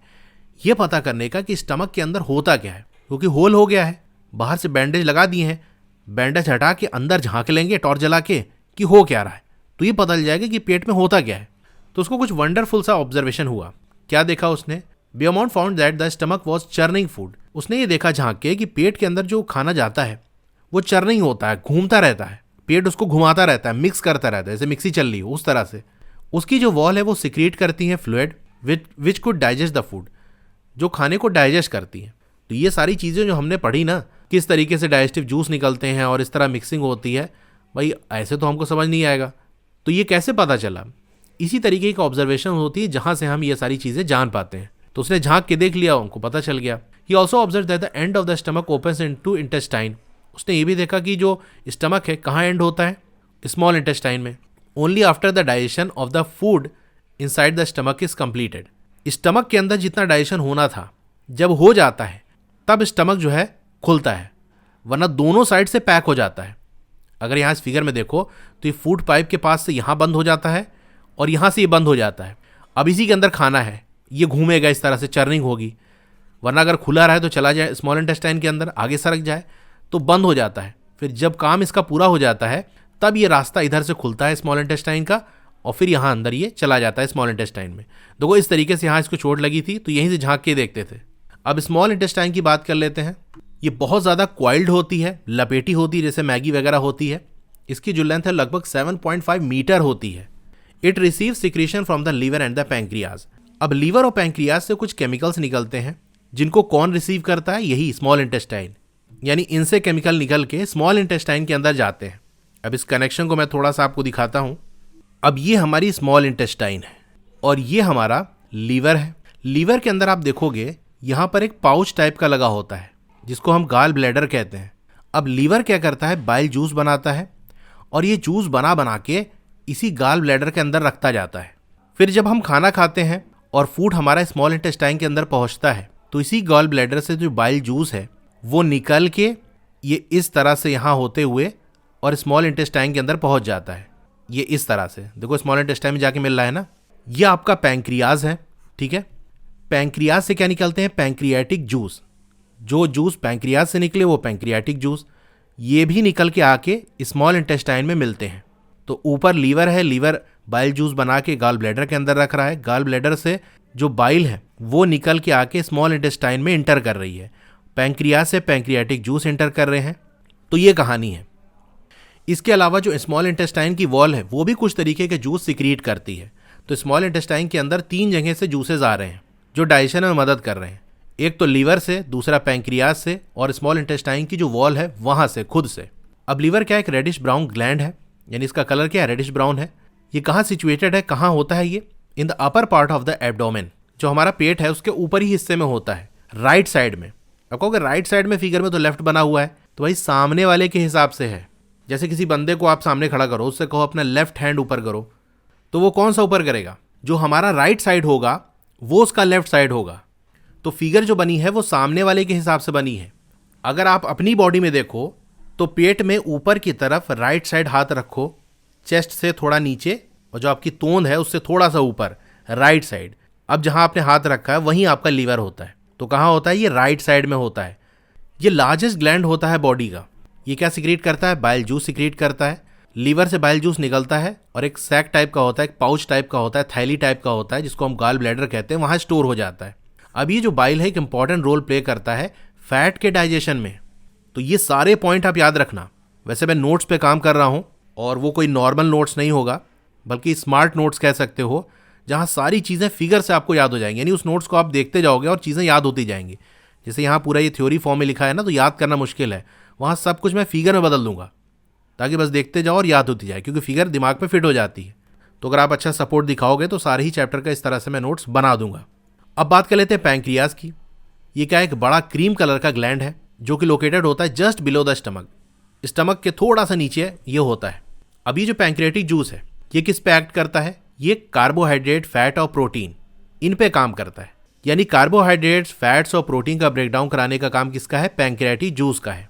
ये पता करने का कि स्टमक के अंदर होता क्या है, क्योंकि होल हो गया है, बाहर से बैंडेज लगा दिए हैं, बैंडेज हटा के अंदर झांक लेंगे टॉर्च जला के कि हो क्या रहा है, तो ये पता चल जाएगा कि पेट में होता क्या है। तो उसको कुछ वंडरफुल सा ऑब्जर्वेशन हुआ। क्या देखा उसने, Beaumont found that the stomach was churning food. उसने ये देखा झांक के कि पेट के अंदर जो खाना जाता है वो चर नहीं होता है, घूमता रहता है, पेट उसको घुमाता रहता है, मिक्स करता रहता है, जैसे मिक्सी चल रही हो उस तरह से। उसकी जो वॉल है वो सिक्रीट करती है fluid which could digest the food, जो खाने को डाइजेस्ट करती है। तो ये सारी चीज़ें जो हमने पढ़ी ना, किस तरीके से डाइजेस्टिव जूस निकलते हैं और इस तरह मिक्सिंग होती है, भाई ऐसे तो हमको समझ नहीं आएगा। तो ये कैसे पता चला? इसी तरीके की ऑब्जर्वेशन होती है जहाँ से हम ये सारी चीज़ें जान पाते हैं। तो उसने झांक के देख लिया, उनको पता चल गया। He also observe that the end of the stomach opens into intestine. उसने ये भी देखा कि जो स्टमक है कहाँ एंड होता है, स्मॉल इंटेस्टाइन में। Only after the digestion of the food inside the stomach is completed. Stomach के अंदर जितना डाइजेशन होना था जब हो जाता है तब स्टमक जो है खुलता है, वरना दोनों साइड से पैक हो जाता है। अगर यहाँ इस फिगर में देखो तो ये फूड पाइप के पास से यहाँ बंद हो जाता है और यहाँ से ये बंद हो जाता है। अब इसी के अंदर खाना है, ये घूमेगा इस तरह से, चर्निंग होगी, वरना अगर खुला रहे तो चला जाए स्मॉल इंटेस्टाइन के अंदर, आगे सरक जाए तो बंद हो जाता है। फिर जब काम इसका पूरा हो जाता है तब ये रास्ता इधर से खुलता है स्मॉल इंटेस्टाइन का, और फिर यहाँ अंदर ये चला जाता है स्मॉल इंटेस्टाइन में। देखो इस तरीके से यहाँ इसको चोट लगी थी तो यहीं से झांक के देखते थे। अब स्मॉल इंटेस्टाइन की बात कर लेते हैं। ये बहुत ज़्यादा क्वाइल्ड होती है, लपेटी होती है, जैसे मैगी वगैरह होती है। इसकी जो लेंथ है लगभग 7.5 मीटर होती है। It receive secretion from the liver and the pancreas. अब लीवर और पैंक्रियाज से कुछ केमिकल्स निकलते हैं, जिनको कौन रिसीव करता है? यही स्मॉल इंटेस्टाइन। यानी इनसे केमिकल निकल के स्मॉल इंटेस्टाइन के अंदर जाते हैं। अब इस कनेक्शन को मैं थोड़ा सा आपको दिखाता हूँ। अब ये हमारी स्मॉल इंटेस्टाइन है और ये हमारा लीवर है। लीवर के अंदर आप देखोगे यहाँ पर एक पाउच टाइप का लगा होता है जिसको हम गाल ब्लैडर कहते हैं। अब लीवर क्या करता है? बाइल जूस बनाता है और ये जूस बना के इसी गाल ब्लैडर के अंदर रखता जाता है। फिर जब हम खाना खाते हैं और फूड हमारा स्मॉल इंटेस्टाइन के अंदर पहुँचता है तो इसी गाल ब्लैडर से जो बाइल जूस है वो निकल के ये इस तरह से यहाँ होते हुए और स्मॉल इंटेस्टाइन के अंदर पहुँच जाता है। ये इस तरह से देखो स्मॉल इंटेस्टाइन में जाके मिल रहा है ना। ये आपका पैंक्रियाज है, ठीक है। पैंक्रियाज से क्या निकलते हैं? Pancreatic juice. जो जूस पैंक्रियाज से निकले वो पैंक्रियाटिक जूस, ये भी निकल के आके स्मॉल इंटेस्टाइन में मिलते हैं। तो ऊपर लीवर है, लीवर बाइल जूस बना के गाल ब्लैडर के अंदर रख रहा है। गाल ब्लैडर से जो बाइल है वो निकल के आके स्मॉल इंटेस्टाइन में इंटर कर रही है। पैंक्रियाज से पैंक्रियाटिक जूस इंटर कर रहे हैं। तो ये कहानी है। इसके अलावा जो स्मॉल इंटेस्टाइन की वॉल है वो भी कुछ तरीके के जूस सिक्रीट करती है। तो स्मॉल इंटेस्टाइन के अंदर 3 जगह से जूसेस आ रहे हैं जो डाइजेशन में मदद कर रहे हैं। एक तो लीवर से, दूसरा पैंक्रियाज से, और स्मॉल इंटेस्टाइन की जो वॉल है वहाँ से, खुद से। अब लीवर क्या एक रेडिश ब्राउन ग्लैंड है, यानी इसका कलर क्या है? रेडिश ब्राउन है। ये कहाँ सिचुएटेड है, कहाँ होता है? ये in the upper part of the abdomen, जो हमारा पेट है उसके ऊपरी हिस्से में होता है, राइट साइड में। अब कहोगे राइट साइड में फिगर में तो लेफ्ट बना हुआ है, तो भाई सामने वाले के हिसाब से है। जैसे किसी बंदे को आप सामने खड़ा करो, उससे कहो अपना लेफ्ट हैंड ऊपर करो, तो वो कौन सा ऊपर करेगा? जो हमारा राइट साइड होगा वो उसका लेफ्ट साइड होगा। तो फिगर जो बनी है वो सामने वाले के हिसाब से बनी है। अगर आप अपनी बॉडी में देखो तो पेट में ऊपर की तरफ राइट साइड हाथ रखो, चेस्ट से थोड़ा नीचे, और जो आपकी तोंद है उससे थोड़ा सा ऊपर राइट साइड। अब जहां आपने हाथ रखा है वहीं आपका लीवर होता है। तो कहाँ होता है? ये राइट साइड में होता है। ये लार्जेस्ट ग्लैंड होता है बॉडी का। ये क्या सिक्रीट करता है? बाइल जूस सिक्रीट करता है। लीवर से बाइल जूस निकलता है और एक सैक टाइप का होता है, एक पाउच टाइप का होता है, थैली टाइप का होता है, जिसको हम गाल ब्लैडर कहते हैं, वहाँ स्टोर हो जाता है। अब ये जो बाइल है एक इंपॉर्टेंट रोल प्ले करता है फैट के डाइजेशन में। तो ये सारे पॉइंट आप याद रखना। वैसे मैं नोट्स पे काम कर रहा हूँ और वो कोई नॉर्मल नोट्स नहीं होगा, बल्कि स्मार्ट नोट्स कह सकते हो, जहाँ सारी चीज़ें फिगर से आपको याद हो जाएंगी। यानी उस नोट्स को आप देखते जाओगे और चीज़ें याद होती जाएंगी। जैसे यहाँ पूरा ये थ्योरी फॉर्म में लिखा है ना, तो याद करना मुश्किल है, वहाँ सब कुछ मैं फिगर में बदल दूंगा ताकि बस देखते जाओ और याद होती जाए, क्योंकि फिगर दिमाग में फिट हो जाती है। तो अगर आप अच्छा सपोर्ट दिखाओगे तो सारे ही चैप्टर का इस तरह से मैं नोट्स बना दूंगा। अब बात कर लेते हैं पैंक्रियाज की। ये क्या एक बड़ा क्रीम कलर का ग्लैंड है जो कि लोकेटेड होता है just below the stomach. Stomach के थोड़ा सा नीचे ये होता है। अब ये जो पैंक्रियाटिक जूस है ये किस पे एक्ट करता है? ये कार्बोहाइड्रेट, फैट और प्रोटीन, इन पे काम करता है। यानी कार्बोहाइड्रेट्स, फैट्स और प्रोटीन का ब्रेकडाउन कराने का काम किसका है? पैंक्रियाटिक जूस का है।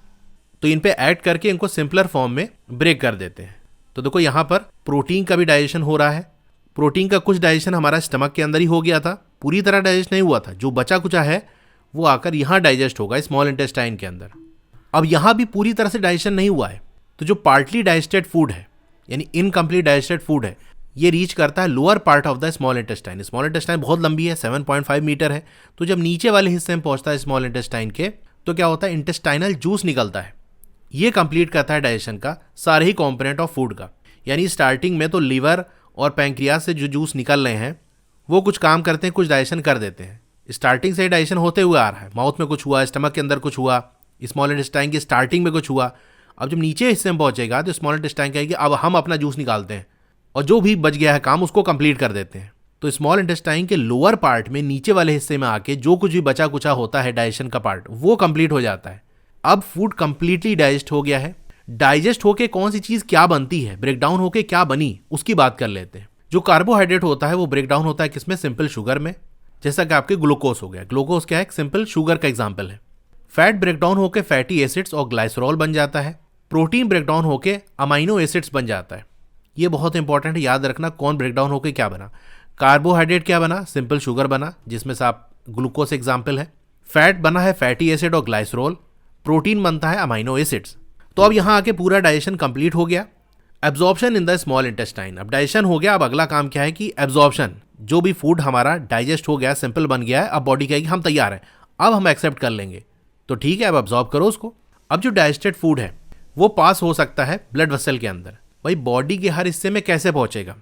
तो इन पे ऐड करके इनको सिंपलर फॉर्म में ब्रेक कर देते हैं। तो देखो यहाँ पर प्रोटीन का भी डाइजेशन हो रहा है। प्रोटीन का कुछ डाइजेशन हमारा स्टमक के अंदर ही हो गया था, पूरी तरह डाइजेस्ट नहीं हुआ था। जो बचा कुचा है वो आकर यहाँ डाइजेस्ट होगा स्मॉल इंटेस्टाइन के अंदर। अब यहाँ भी पूरी तरह से डाइजेशन नहीं हुआ है, तो जो पार्टली डाइजेस्टेड फूड है, यानी इनकम्प्लीट डाइजेस्टेड फूड है, ये रीच करता है lower part of the small intestine. Small intestine बहुत लंबी है, 7.5 मीटर है। तो जब नीचे वाले हिस्से में पहुंचता है स्मॉल इंटेस्टाइन के, तो क्या होता है, इंटेस्टाइनल जूस निकलता है। ये कंप्लीट करता है डाइजेशन का सारे ही कॉम्पोनेंट ऑफ फूड का। यानी स्टार्टिंग में तो लीवर और पैंक्रियास से जो जूस निकल रहे हैं वो कुछ काम करते हैं, कुछ डाइजेशन कर देते हैं। स्टार्टिंग से ही डाइजेशन होते हुए आ रहा है, माउथ में कुछ हुआ, स्टमक के अंदर कुछ हुआ, स्मॉल इंटेस्टाइन की स्टार्टिंग में कुछ हुआ। अब जब नीचे हिस्से में पहुंचेगा तो स्मॉल इंटेस्टाइन कहेगी अब हम अपना जूस निकालते हैं और जो भी बच गया है काम उसको कंप्लीट कर देते हैं। तो स्मॉल इंटेस्टाइन के लोअर पार्ट में नीचे वाले हिस्से में आके जो कुछ भी बचा कुचा होता है डाइजेशन का पार्ट, वो कंप्लीट हो जाता है। अब फूड कंप्लीटली डाइजेस्ट हो गया है। डाइजेस्ट होके कौन सी चीज क्या बनती है, ब्रेकडाउन होके क्या बनी, उसकी बात कर लेते हैं। जो कार्बोहाइड्रेट होता है वो ब्रेकडाउन होता है किसमें, सिंपल शुगर में। जैसा कि आपके ग्लूकोज हो गया, ग्लूकोज क्या है, सिंपल शुगर का एग्जाम्पल है। फैट ब्रेकडाउन होकर फैटी एसिड्स और ग्लाइसरॉल बन जाता है। प्रोटीन ब्रेकडाउन होकर अमाइनो एसिड्स बन जाता है। ये बहुत इंपॉर्टेंट है, याद रखना कौन ब्रेकडाउन होकर क्या बना। कार्बोहाइड्रेट क्या बना, सिंपल शुगर बना, जिसमें से आप ग्लूकोज एग्जाम्पल है। फैट बना है फैटी एसिड और ग्लाइसरॉल। प्रोटीन बनता है अमाइनो एसिड्स। तो अब यहाँ आके पूरा डाइजेशन कंप्लीट हो गया। Absorption in the small intestine, अब डाइजेशन हो गया। अब अगला काम क्या है कि एब्जॉर्प्शन, जो भी फूड हमारा डाइजेस्ट हो गया, सिंपल बन गया है, अब बॉडी कहेगी हम तैयार हैं, अब हम एक्सेप्ट कर लेंगे। तो ठीक है, अब एब्जॉर्ब करो उसको। अब जो डाइजेस्टेड फूड है वो पास हो सकता है ब्लड वेसल के अंदर। भाई बॉडी के हर हिस्से में कैसे पहुंचेगा,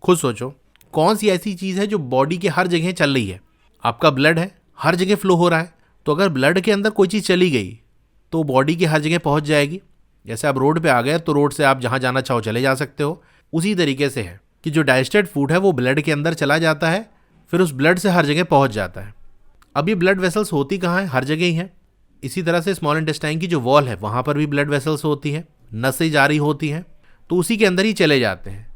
खुद सोचो। कौन सी ऐसी चीज़ है जो बॉडी के हर जगह चल रही है, आपका ब्लड है, हर जगह फ्लो हो रहा है। तो अगर ब्लड के अंदर कोई चीज़ चली गई तो बॉडी की हर जगह पहुंच जाएगी। जैसे आप रोड पे आ गए तो रोड से आप जहाँ जाना चाहो चले जा सकते हो। उसी तरीके से है कि जो डाइजेस्टेड फूड है वो ब्लड के अंदर चला जाता है, फिर उस ब्लड से हर जगह पहुंच जाता है। अब ये ब्लड वेसल्स होती कहाँ है, हर जगह ही है। इसी तरह से स्मॉल इंटेस्टाइन की जो वॉल है वहाँ पर भी ब्लड वेसल्स होती है, नसें जारी होती हैं, तो उसी के अंदर ही चले जाते हैं।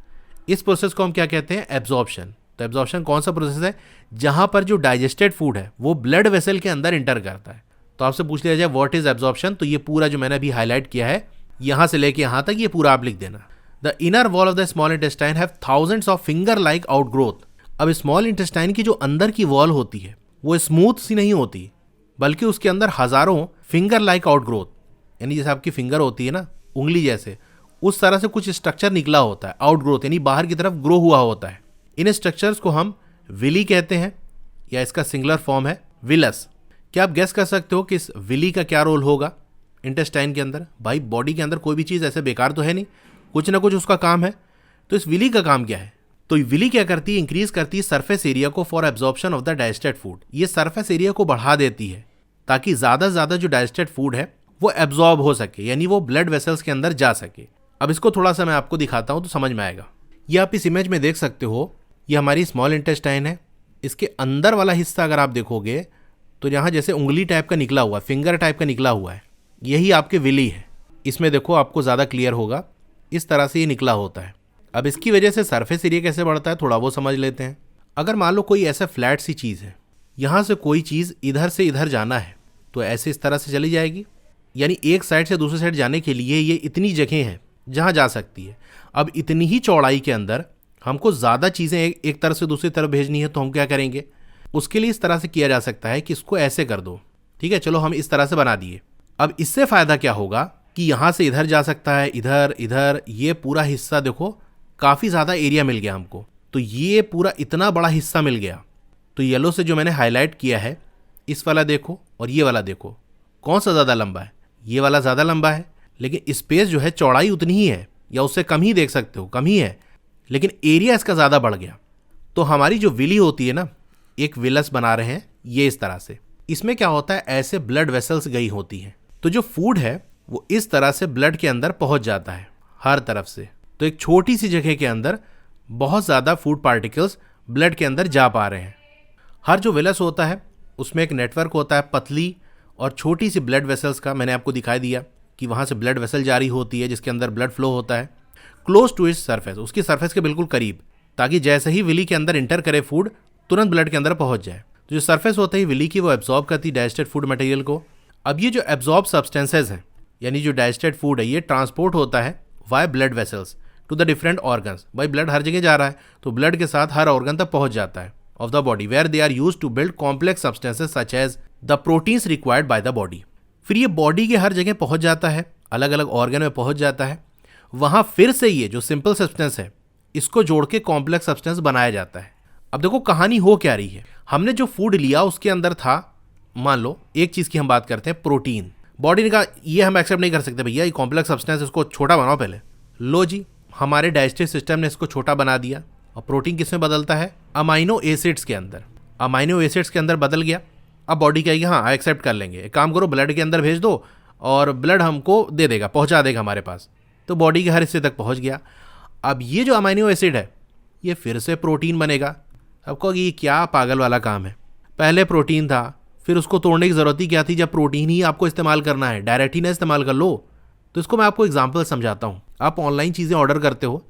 इस प्रोसेस को हम क्या कहते हैं, एब्जॉर्प्शन। तो एब्जॉर्प्शन कौन सा प्रोसेस है, जहाँ पर जो डाइजेस्टेड फूड है वो ब्लड वेसल के अंदर इंटर करता है। तो आपसे पूछ लिया जाए व्हाट इज एब्जॉर्प्शन, तो ये पूरा जो मैंने अभी हाईलाइट किया है यहाँ से लेके यहाँ तक, ये पूरा आप लिख देना। The inner wall of the small intestine have thousands of finger like outgrowth. अब स्मॉल इंटेस्टाइन की जो अंदर की वॉल होती है वो स्मूथ सी नहीं होती, बल्कि उसके अंदर हजारों फिंगर लाइक आउटग्रोथ, यानी जैसे आपकी फिंगर होती है ना, उंगली जैसे, उस तरह से कुछ स्ट्रक्चर निकला होता है। आउटग्रोथ यानी बाहर की तरफ ग्रो हुआ होता है। इन स्ट्रक्चर्स को हम विली कहते हैं, या इसका सिंगुलर फॉर्म है विलस। क्या आप गेस कर सकते हो कि इस विली का क्या रोल होगा इंटेस्टाइन के अंदर? भाई बॉडी के अंदर कोई भी चीज़ ऐसे बेकार तो है नहीं, कुछ ना कुछ उसका काम है। तो इस विली का काम क्या है? तो विली क्या करती है, इंक्रीज करती है सरफेस एरिया को for absorption of the digested food. ये सरफेस एरिया को बढ़ा देती है ताकि ज़्यादा से ज़्यादा जो डाइजेस्टेड फूड है वो एब्जॉर्ब हो सके, यानी वो ब्लड वेसल्स के अंदर जा सके। अब इसको थोड़ा सा मैं आपको दिखाता हूँ तो समझ में आएगा। ये आप इस इमेज में देख सकते हो, ये हमारी स्मॉल इंटेस्टाइन है। इसके अंदर वाला हिस्सा अगर आप देखोगे तो यहाँ जैसे उंगली टाइप का निकला हुआ है, फिंगर टाइप का निकला हुआ है, यही आपके विली है। इसमें देखो आपको ज़्यादा क्लियर होगा, इस तरह से ये निकला होता है। अब इसकी वजह से सरफेस एरिया कैसे बढ़ता है थोड़ा वो समझ लेते हैं। अगर मान लो कोई ऐसा फ्लैट सी चीज़ है, यहाँ से कोई चीज़ इधर से इधर जाना है तो ऐसे इस तरह से चली जाएगी, यानी एक साइड से दूसरी साइड जाने के लिए ये इतनी जगह है जहाँ जा सकती है। अब इतनी ही चौड़ाई के अंदर हमको ज़्यादा चीज़ें एक तरफ से दूसरी तरफ भेजनी है तो हम क्या करेंगे, उसके लिए इस तरह से किया जा सकता है कि इसको ऐसे कर दो, ठीक है, चलो हम इस तरह से बना दिए। अब इससे फ़ायदा क्या होगा कि यहाँ से इधर जा सकता है, इधर इधर, ये पूरा हिस्सा देखो काफ़ी ज़्यादा एरिया मिल गया हमको। तो ये पूरा इतना बड़ा हिस्सा मिल गया। तो येलो से जो मैंने हाईलाइट किया है, इस वाला देखो और ये वाला देखो, कौन सा ज़्यादा लंबा है? ये वाला ज़्यादा लंबा है, लेकिन स्पेस जो है चौड़ाई उतनी ही है या उससे कम ही देख सकते हो, कम ही है, लेकिन एरिया इसका ज़्यादा बढ़ गया। तो हमारी जो विली होती है ना, एक विलस बना रहे हैं ये इस तरह से। इसमें क्या होता है, ऐसे ब्लड वेसल्स गई होती हैं, तो जो फूड है वो इस तरह से ब्लड के अंदर पहुंच जाता है हर तरफ से। तो एक छोटी सी जगह के अंदर बहुत ज़्यादा फूड पार्टिकल्स ब्लड के अंदर जा पा रहे हैं। हर जो विलस होता है उसमें एक नेटवर्क होता है पतली और छोटी सी ब्लड वेसल्स का। मैंने आपको दिखाई दिया कि वहाँ से ब्लड वेसल जारी होती है जिसके अंदर ब्लड फ्लो होता है क्लोज टू इट्स सरफेस, उसकी सरफेस के बिल्कुल करीब, ताकि जैसे ही विली के अंदर इंटर करे फूड तुरंत ब्लड के अंदर पहुंच जाए। तो जो सरफेस होता है विली की वो एब्जॉर्ब करती है डाइजेस्टेड फूड मटेरियल को। अब ये जो एब्जॉर्ब सब्सटेंसेज हैं, यानी जो डाइजेस्टेड फूड है, ये ट्रांसपोर्ट होता है via blood vessels to the different organs. भाई ब्लड हर जगह जा रहा है तो ब्लड के साथ हर ऑर्गन तक पहुंच जाता है of the body, where they are used to build complex substances such as the proteins required by the body. फिर ये बॉडी के हर जगह पहुंच जाता है, अलग अलग ऑर्गन में पहुंच जाता है। वहाँ फिर से ये जो सिंपल सब्सटेंस है इसको जोड़ के कॉम्प्लेक्स सब्सटेंस बनाया जाता है। अब देखो कहानी हो क्या रही है। हमने जो फूड लिया उसके अंदर था, मान लो एक चीज़ की हम बात करते हैं, प्रोटीन। बॉडी ने कहा ये हम एक्सेप्ट नहीं कर सकते भैया, ये कॉम्प्लेक्स सब्सटेंस, इसको छोटा बनाओ पहले। लो जी, हमारे डाइजेस्टिव सिस्टम ने इसको छोटा बना दिया। और प्रोटीन किस में बदलता है? अमाइनो एसिड्स के अंदर। अमाइनो एसिड्स के अंदर बदल गया। अब बॉडी कहेगी हाँ एक्सेप्ट कर लेंगे, एक काम करो ब्लड के अंदर भेज दो और ब्लड हमको दे देगा, पहुंचा देगा हमारे पास। तो बॉडी के हर हिस्से तक पहुंच गया। अब ये जो अमाइनो एसिड है ये फिर से प्रोटीन बनेगा। अब कहोगे ये क्या पागल वाला काम है, पहले प्रोटीन था, फिर उसको तोड़ने की ज़रूरत ही क्या थी जब प्रोटीन ही आपको इस्तेमाल करना है, डायरेक्ट ही ना इस्तेमाल कर लो। तो इसको मैं आपको एग्जांपल समझाता हूँ। आप ऑनलाइन चीज़ें ऑर्डर करते हो,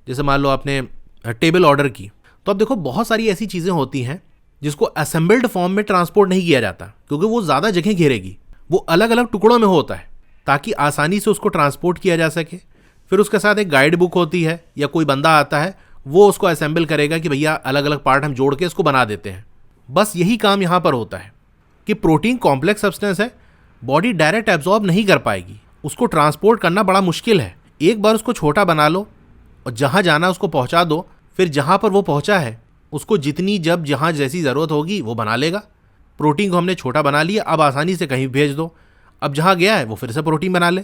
जैसे मान लो आपने टेबल ऑर्डर की, तो अब देखो बहुत सारी ऐसी चीज़ें होती हैं जिसको असेंबल्ड फॉर्म में ट्रांसपोर्ट नहीं किया जाता क्योंकि वो ज़्यादा जगह घेरेगी। वो अलग अलग टुकड़ों में होता है ताकि आसानी से उसको ट्रांसपोर्ट किया जा सके। फिर उसके साथ एक गाइड बुक होती है या कोई बंदा आता है वो उसको असेंबल करेगा कि भैया अलग अलग पार्ट हम जोड़ के इसको बना देते हैं। बस यही काम यहाँ पर होता है कि प्रोटीन कॉम्प्लेक्स सब्सटेंस है, बॉडी डायरेक्ट एब्जॉर्ब नहीं कर पाएगी, उसको ट्रांसपोर्ट करना बड़ा मुश्किल है। एक बार उसको छोटा बना लो और जहाँ जाना उसको पहुँचा दो, फिर जहाँ पर वो पहुँचा है उसको जितनी जब जहाँ जैसी ज़रूरत होगी वो बना लेगा। प्रोटीन को हमने छोटा बना लिया, अब आसानी से कहीं भेज दो, अब जहाँ गया है वो फिर से प्रोटीन बना ले।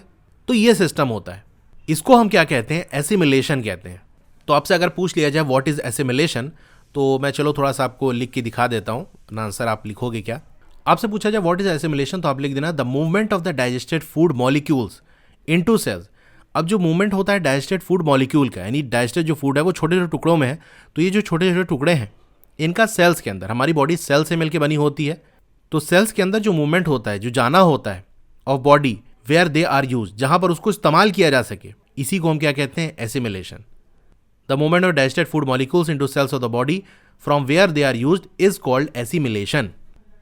तो ये सिस्टम होता है। इसको हम क्या कहते हैं? एसिमिलेशन कहते हैं। तो आपसे अगर पूछ लिया जाए व्हाट इज़ एसिमिलेशन, तो मैं चलो थोड़ा सा आपको लिख के दिखा देता हूँ, ना आंसर आप लिखोगे क्या। आपसे पूछा जाए व्हाट इज़ एसिमिलेशन, तो आप लिख देना the movement of the digested food molecules into cells. अब जो मूवमेंट होता है डाइजेस्टेड फूड मॉलिक्यूल का, यानी डाइजेस्टेड जो फूड है वो छोटे छोटे टुकड़ों में है, तो ये जो छोटे छोटे टुकड़े हैं इनका सेल्स के अंदर, हमारी बॉडी सेल से मिलकर बनी होती है, तो सेल्स के अंदर जो मूवमेंट होता है, जो जाना होता है of body where they are use, जहाँ पर उसको इस्तेमाल किया जा सके, इसी को हम क्या कहते हैं? Assimilation. The movement of digested food molecules into cells of the body from where they are used is called assimilation.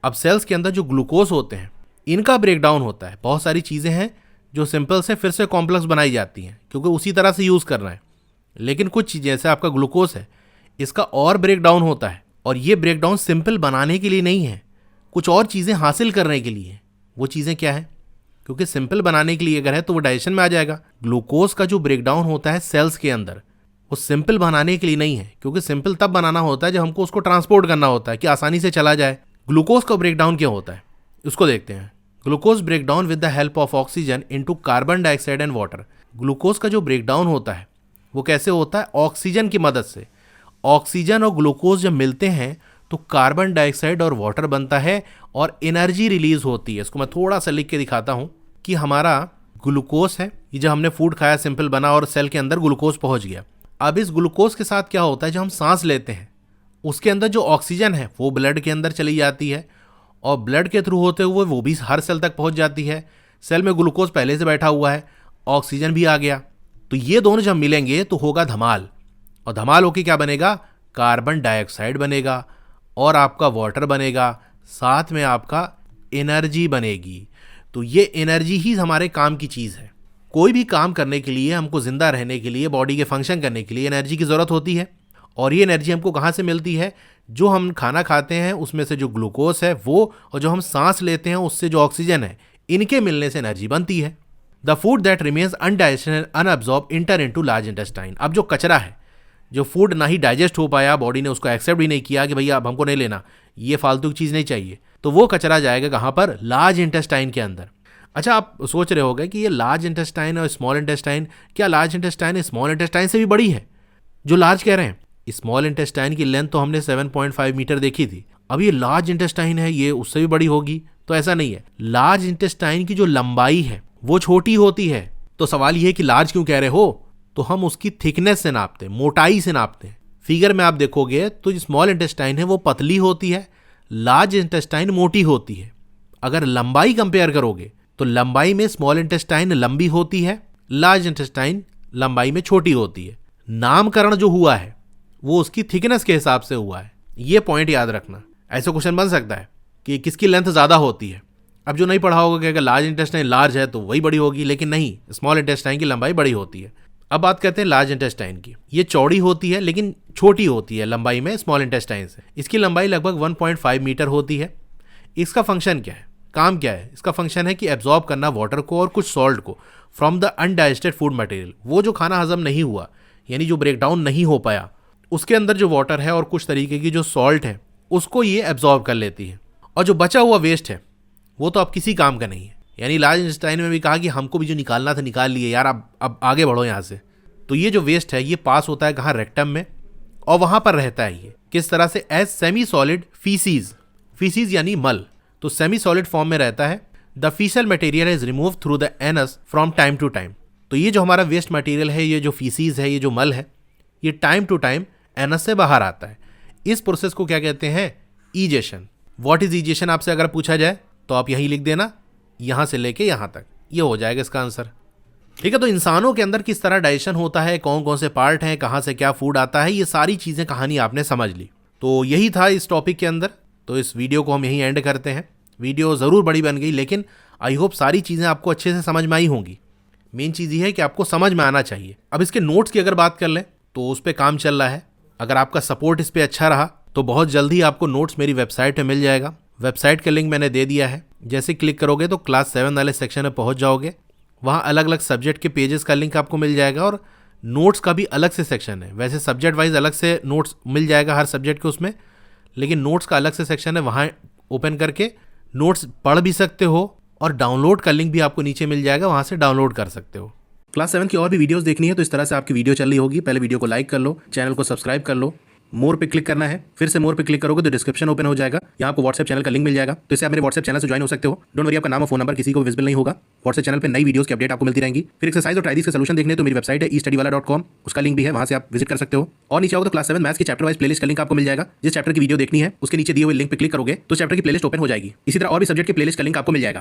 अब सेल्स के अंदर जो ग्लूकोज होते हैं इनका ब्रेकडाउन होता है। बहुत सारी चीज़ें हैं जो सिंपल से फिर से कॉम्प्लेक्स बनाई जाती हैं क्योंकि उसी तरह से यूज़ करना है, लेकिन कुछ चीज़ें जैसे आपका ग्लूकोज है इसका और ब्रेकडाउन होता है, और ये ब्रेकडाउन सिंपल बनाने के लिए नहीं है, कुछ और चीज़ें हासिल करने के लिए। वो चीज़ें क्या है? क्योंकि सिंपल बनाने के लिए अगर है तो वो डाइजेशन में आ जाएगा। ग्लूकोज का जो ब्रेकडाउन होता है सेल्स के अंदर वो सिंपल बनाने के लिए नहीं है, क्योंकि सिंपल तब बनाना होता है जब हमको उसको ट्रांसपोर्ट करना होता है कि आसानी से चला जाए। ग्लूकोज का ब्रेकडाउन क्या होता है उसको देखते हैं। Glucose breakdown with the help of oxygen into carbon dioxide and water. Glucose का जो ब्रेकडाउन होता है वो कैसे होता है? ऑक्सीजन की मदद से। ऑक्सीजन और ग्लूकोज जब मिलते हैं तो कार्बन डाइऑक्साइड और वाटर बनता है और एनर्जी रिलीज होती है। इसको मैं थोड़ा सा लिख के दिखाता हूँ कि हमारा ग्लूकोज है, ये जब हमने फूड खाया सिंपल बना और सेल के अंदर ग्लूकोज पहुँच गया। अब इस ग्लूकोज के साथ क्या होता है, जब हम सांस लेते हैं उसके अंदर जो ऑक्सीजन है वो ब्लड के अंदर चली जाती है और ब्लड के थ्रू होते हुए वो भी हर सेल तक पहुंच जाती है। सेल में ग्लूकोज पहले से बैठा हुआ है, ऑक्सीजन भी आ गया, तो ये दोनों जब मिलेंगे तो होगा धमाल। और धमाल होके क्या बनेगा? कार्बन डाइऑक्साइड बनेगा और आपका वाटर बनेगा, साथ में आपका एनर्जी बनेगी। तो ये एनर्जी ही हमारे काम की चीज़ है। कोई भी काम करने के लिए, हमको जिंदा रहने के लिए, बॉडी के फंक्शन करने के लिए एनर्जी की ज़रूरत होती है। और ये एनर्जी हमको कहाँ से मिलती है? जो हम खाना खाते हैं उसमें से जो ग्लूकोज है वो, और जो हम सांस लेते हैं उससे जो ऑक्सीजन है, इनके मिलने से एनर्जी बनती है। The food that remains undigested and unabsorb enter into large intestine. अब जो कचरा है, जो फूड ना ही डाइजेस्ट हो पाया, बॉडी ने उसको एक्सेप्ट भी नहीं किया कि भैया अब हमको नहीं लेना, ये फालतू की चीज़ नहीं चाहिए, तो वो कचरा जाएगा कहाँ पर? लार्ज इंटेस्टाइन के अंदर। अच्छा, आप सोच रहे होंगे कि ये लार्ज इंटेस्टाइन और स्मॉल इंटेस्टाइन, क्या लार्ज इंटेस्टाइन स्मॉल इंटेस्टाइन से भी बड़ी है? जो लार्ज कह रहे हैं, स्मॉल इंटेस्टाइन की लेंथ तो हमने 7.5 मीटर देखी थी, अब ये लार्ज इंटेस्टाइन है, ये उससे भी बड़ी होगी? तो ऐसा नहीं है। लार्ज इंटेस्टाइन की जो लंबाई है वो छोटी होती है। तो सवाल ये है कि लार्ज क्यों कह रहे हो? तो हम उसकी थिकनेस से नापते हैं, मोटाई से नापते हैं। फिगर में आप देखोगे तो जो स्मॉल इंटेस्टाइन है वो पतली होती है, लार्ज इंटेस्टाइन मोटी होती है। अगर लंबाई कंपेयर करोगे तो लंबाई में स्मॉल इंटेस्टाइन लंबी होती है, लार्ज इंटेस्टाइन लंबाई में छोटी होती है। नामकरण जो हुआ है वो उसकी थिकनेस के हिसाब से हुआ है, ये पॉइंट याद रखना। ऐसा क्वेश्चन बन सकता है कि किसकी लेंथ ज़्यादा होती है। अब जो नहीं पढ़ा होगा कि अगर लार्ज इंटेस्टाइन लार्ज है तो वही बड़ी होगी, लेकिन नहीं, स्मॉल इंटेस्टाइन की लंबाई बड़ी होती है। अब बात करते हैं लार्ज इंटेस्टाइन की। ये चौड़ी होती है लेकिन छोटी होती है लंबाई में स्मॉल इंटेस्टाइन से। इसकी लंबाई लगभग 1.5 मीटर होती है। इसका फंक्शन क्या है, काम क्या है? इसका फंक्शन है कि एब्जॉर्ब करना वाटर को और कुछ सॉल्ट को from the undigested food material. वो जो खाना हजम नहीं हुआ यानी जो ब्रेक डाउन नहीं हो पाया, उसके अंदर जो वाटर है और कुछ तरीके की जो सॉल्ट है उसको ये एब्जॉर्ब कर लेती है। और जो बचा हुआ वेस्ट है वो तो अब किसी काम का नहीं है। यानी लार्ज इंटेस्टाइन में भी कहा कि हमको भी जो निकालना था निकाल लिए यार, अब आगे बढ़ो यहाँ से। तो ये जो वेस्ट है ये पास होता है कहाँ, रेक्टम में, और वहाँ पर रहता है ये किस तरह से, as semi solid faeces. Faeces यानी मल, तो सेमी सॉलिड फॉर्म में रहता है। The faecal material is remove through the anus from time to time. तो ये जो हमारा वेस्ट मटेरियल है, ये जो फीसीज है, ये जो मल है, ये टाइम टू टाइम एनस से बाहर आता है। इस प्रोसेस को क्या कहते हैं, ईजेशन। व्हाट इज ईजेशन आपसे अगर पूछा जाए तो आप यही लिख देना, यहाँ से लेके यहाँ तक, ये हो जाएगा इसका आंसर। ठीक है, तो इंसानों के अंदर किस तरह डाइजेशन होता है, कौन कौन से पार्ट हैं, कहाँ से क्या फूड आता है, ये सारी चीज़ें कहानी आपने समझ ली। तो यही था इस टॉपिक के अंदर। तो इस वीडियो को हम यहीं एंड करते हैं। वीडियो ज़रूर बड़ी बन गई, लेकिन आई होप सारी चीज़ें आपको अच्छे से समझ में आई होंगी। मेन चीज़ ये है कि आपको समझ में आना चाहिए। अब इसके नोट्स की अगर बात कर लें तो उस पर काम चल रहा है। अगर आपका सपोर्ट इस पर अच्छा रहा तो बहुत जल्दी आपको नोट्स मेरी वेबसाइट पे मिल जाएगा। वेबसाइट का लिंक मैंने दे दिया है। जैसे क्लिक करोगे तो क्लास 7 वाले सेक्शन में पहुंच जाओगे। वहाँ अलग अलग सब्जेक्ट के पेजेस का लिंक आपको मिल जाएगा और नोट्स का भी अलग से सेक्शन है। वैसे सब्जेक्ट वाइज अलग से नोट्स मिल जाएगा हर सब्जेक्ट के उसमें, लेकिन नोट्स का अलग से सेक्शन है। वहाँ ओपन करके नोट्स पढ़ भी सकते हो और डाउनलोड का लिंक भी आपको नीचे मिल जाएगा, वहाँ से डाउनलोड कर सकते हो। क्लास 7 की और भी वीडियोस देखनी है तो इस तरह से आपकी वीडियो चल रही होगी। पहले वीडियो को लाइक कर लो, चैनल को सब्सक्राइब कर लो, मोर पे क्लिक करना है, फिर से मोर पे क्लिक करोगे तो डिस्क्रिप्शन ओपन हो जाएगा। यहाँ आपको व्हाट्सएप चैनल का लिंक मिल जाएगा, तो इससे आप मेरे व्हाट्सएप चैनल से ज्वाइन हो सकते हो। डोंट वरी, आपका नाम और फोन नंबर किसी को विजिबल नहीं होगा। व्हाट्सएप चैनल पे नई वीडियोस की अपडेट आपको मिलती रहेंगी। फिर एक्सरसाइज और ट्राइडिस के सॉल्यूशन देखने तो मेरी वेबसाइट है estudywala.com, उसका लिंक भी है, वहाँ से आप विजिट कर सकते हो। और नीचे आओगे तो क्लास 7 मैथ्स की चैप्टर वाइज प्लेलिस्ट का लिंक आपको मिल जाएगा। जिस चैप्टर की वीडियो देखनी है उसके नीचे दिए हुए लिंक पे क्लिक करोगे तो चैप्टर की प्लेलिस्ट ओपन हो जाएगी। इसी तरह और भी सब्जेक्ट की प्लेलिस्ट का लिंक आपको मिल जाएगा।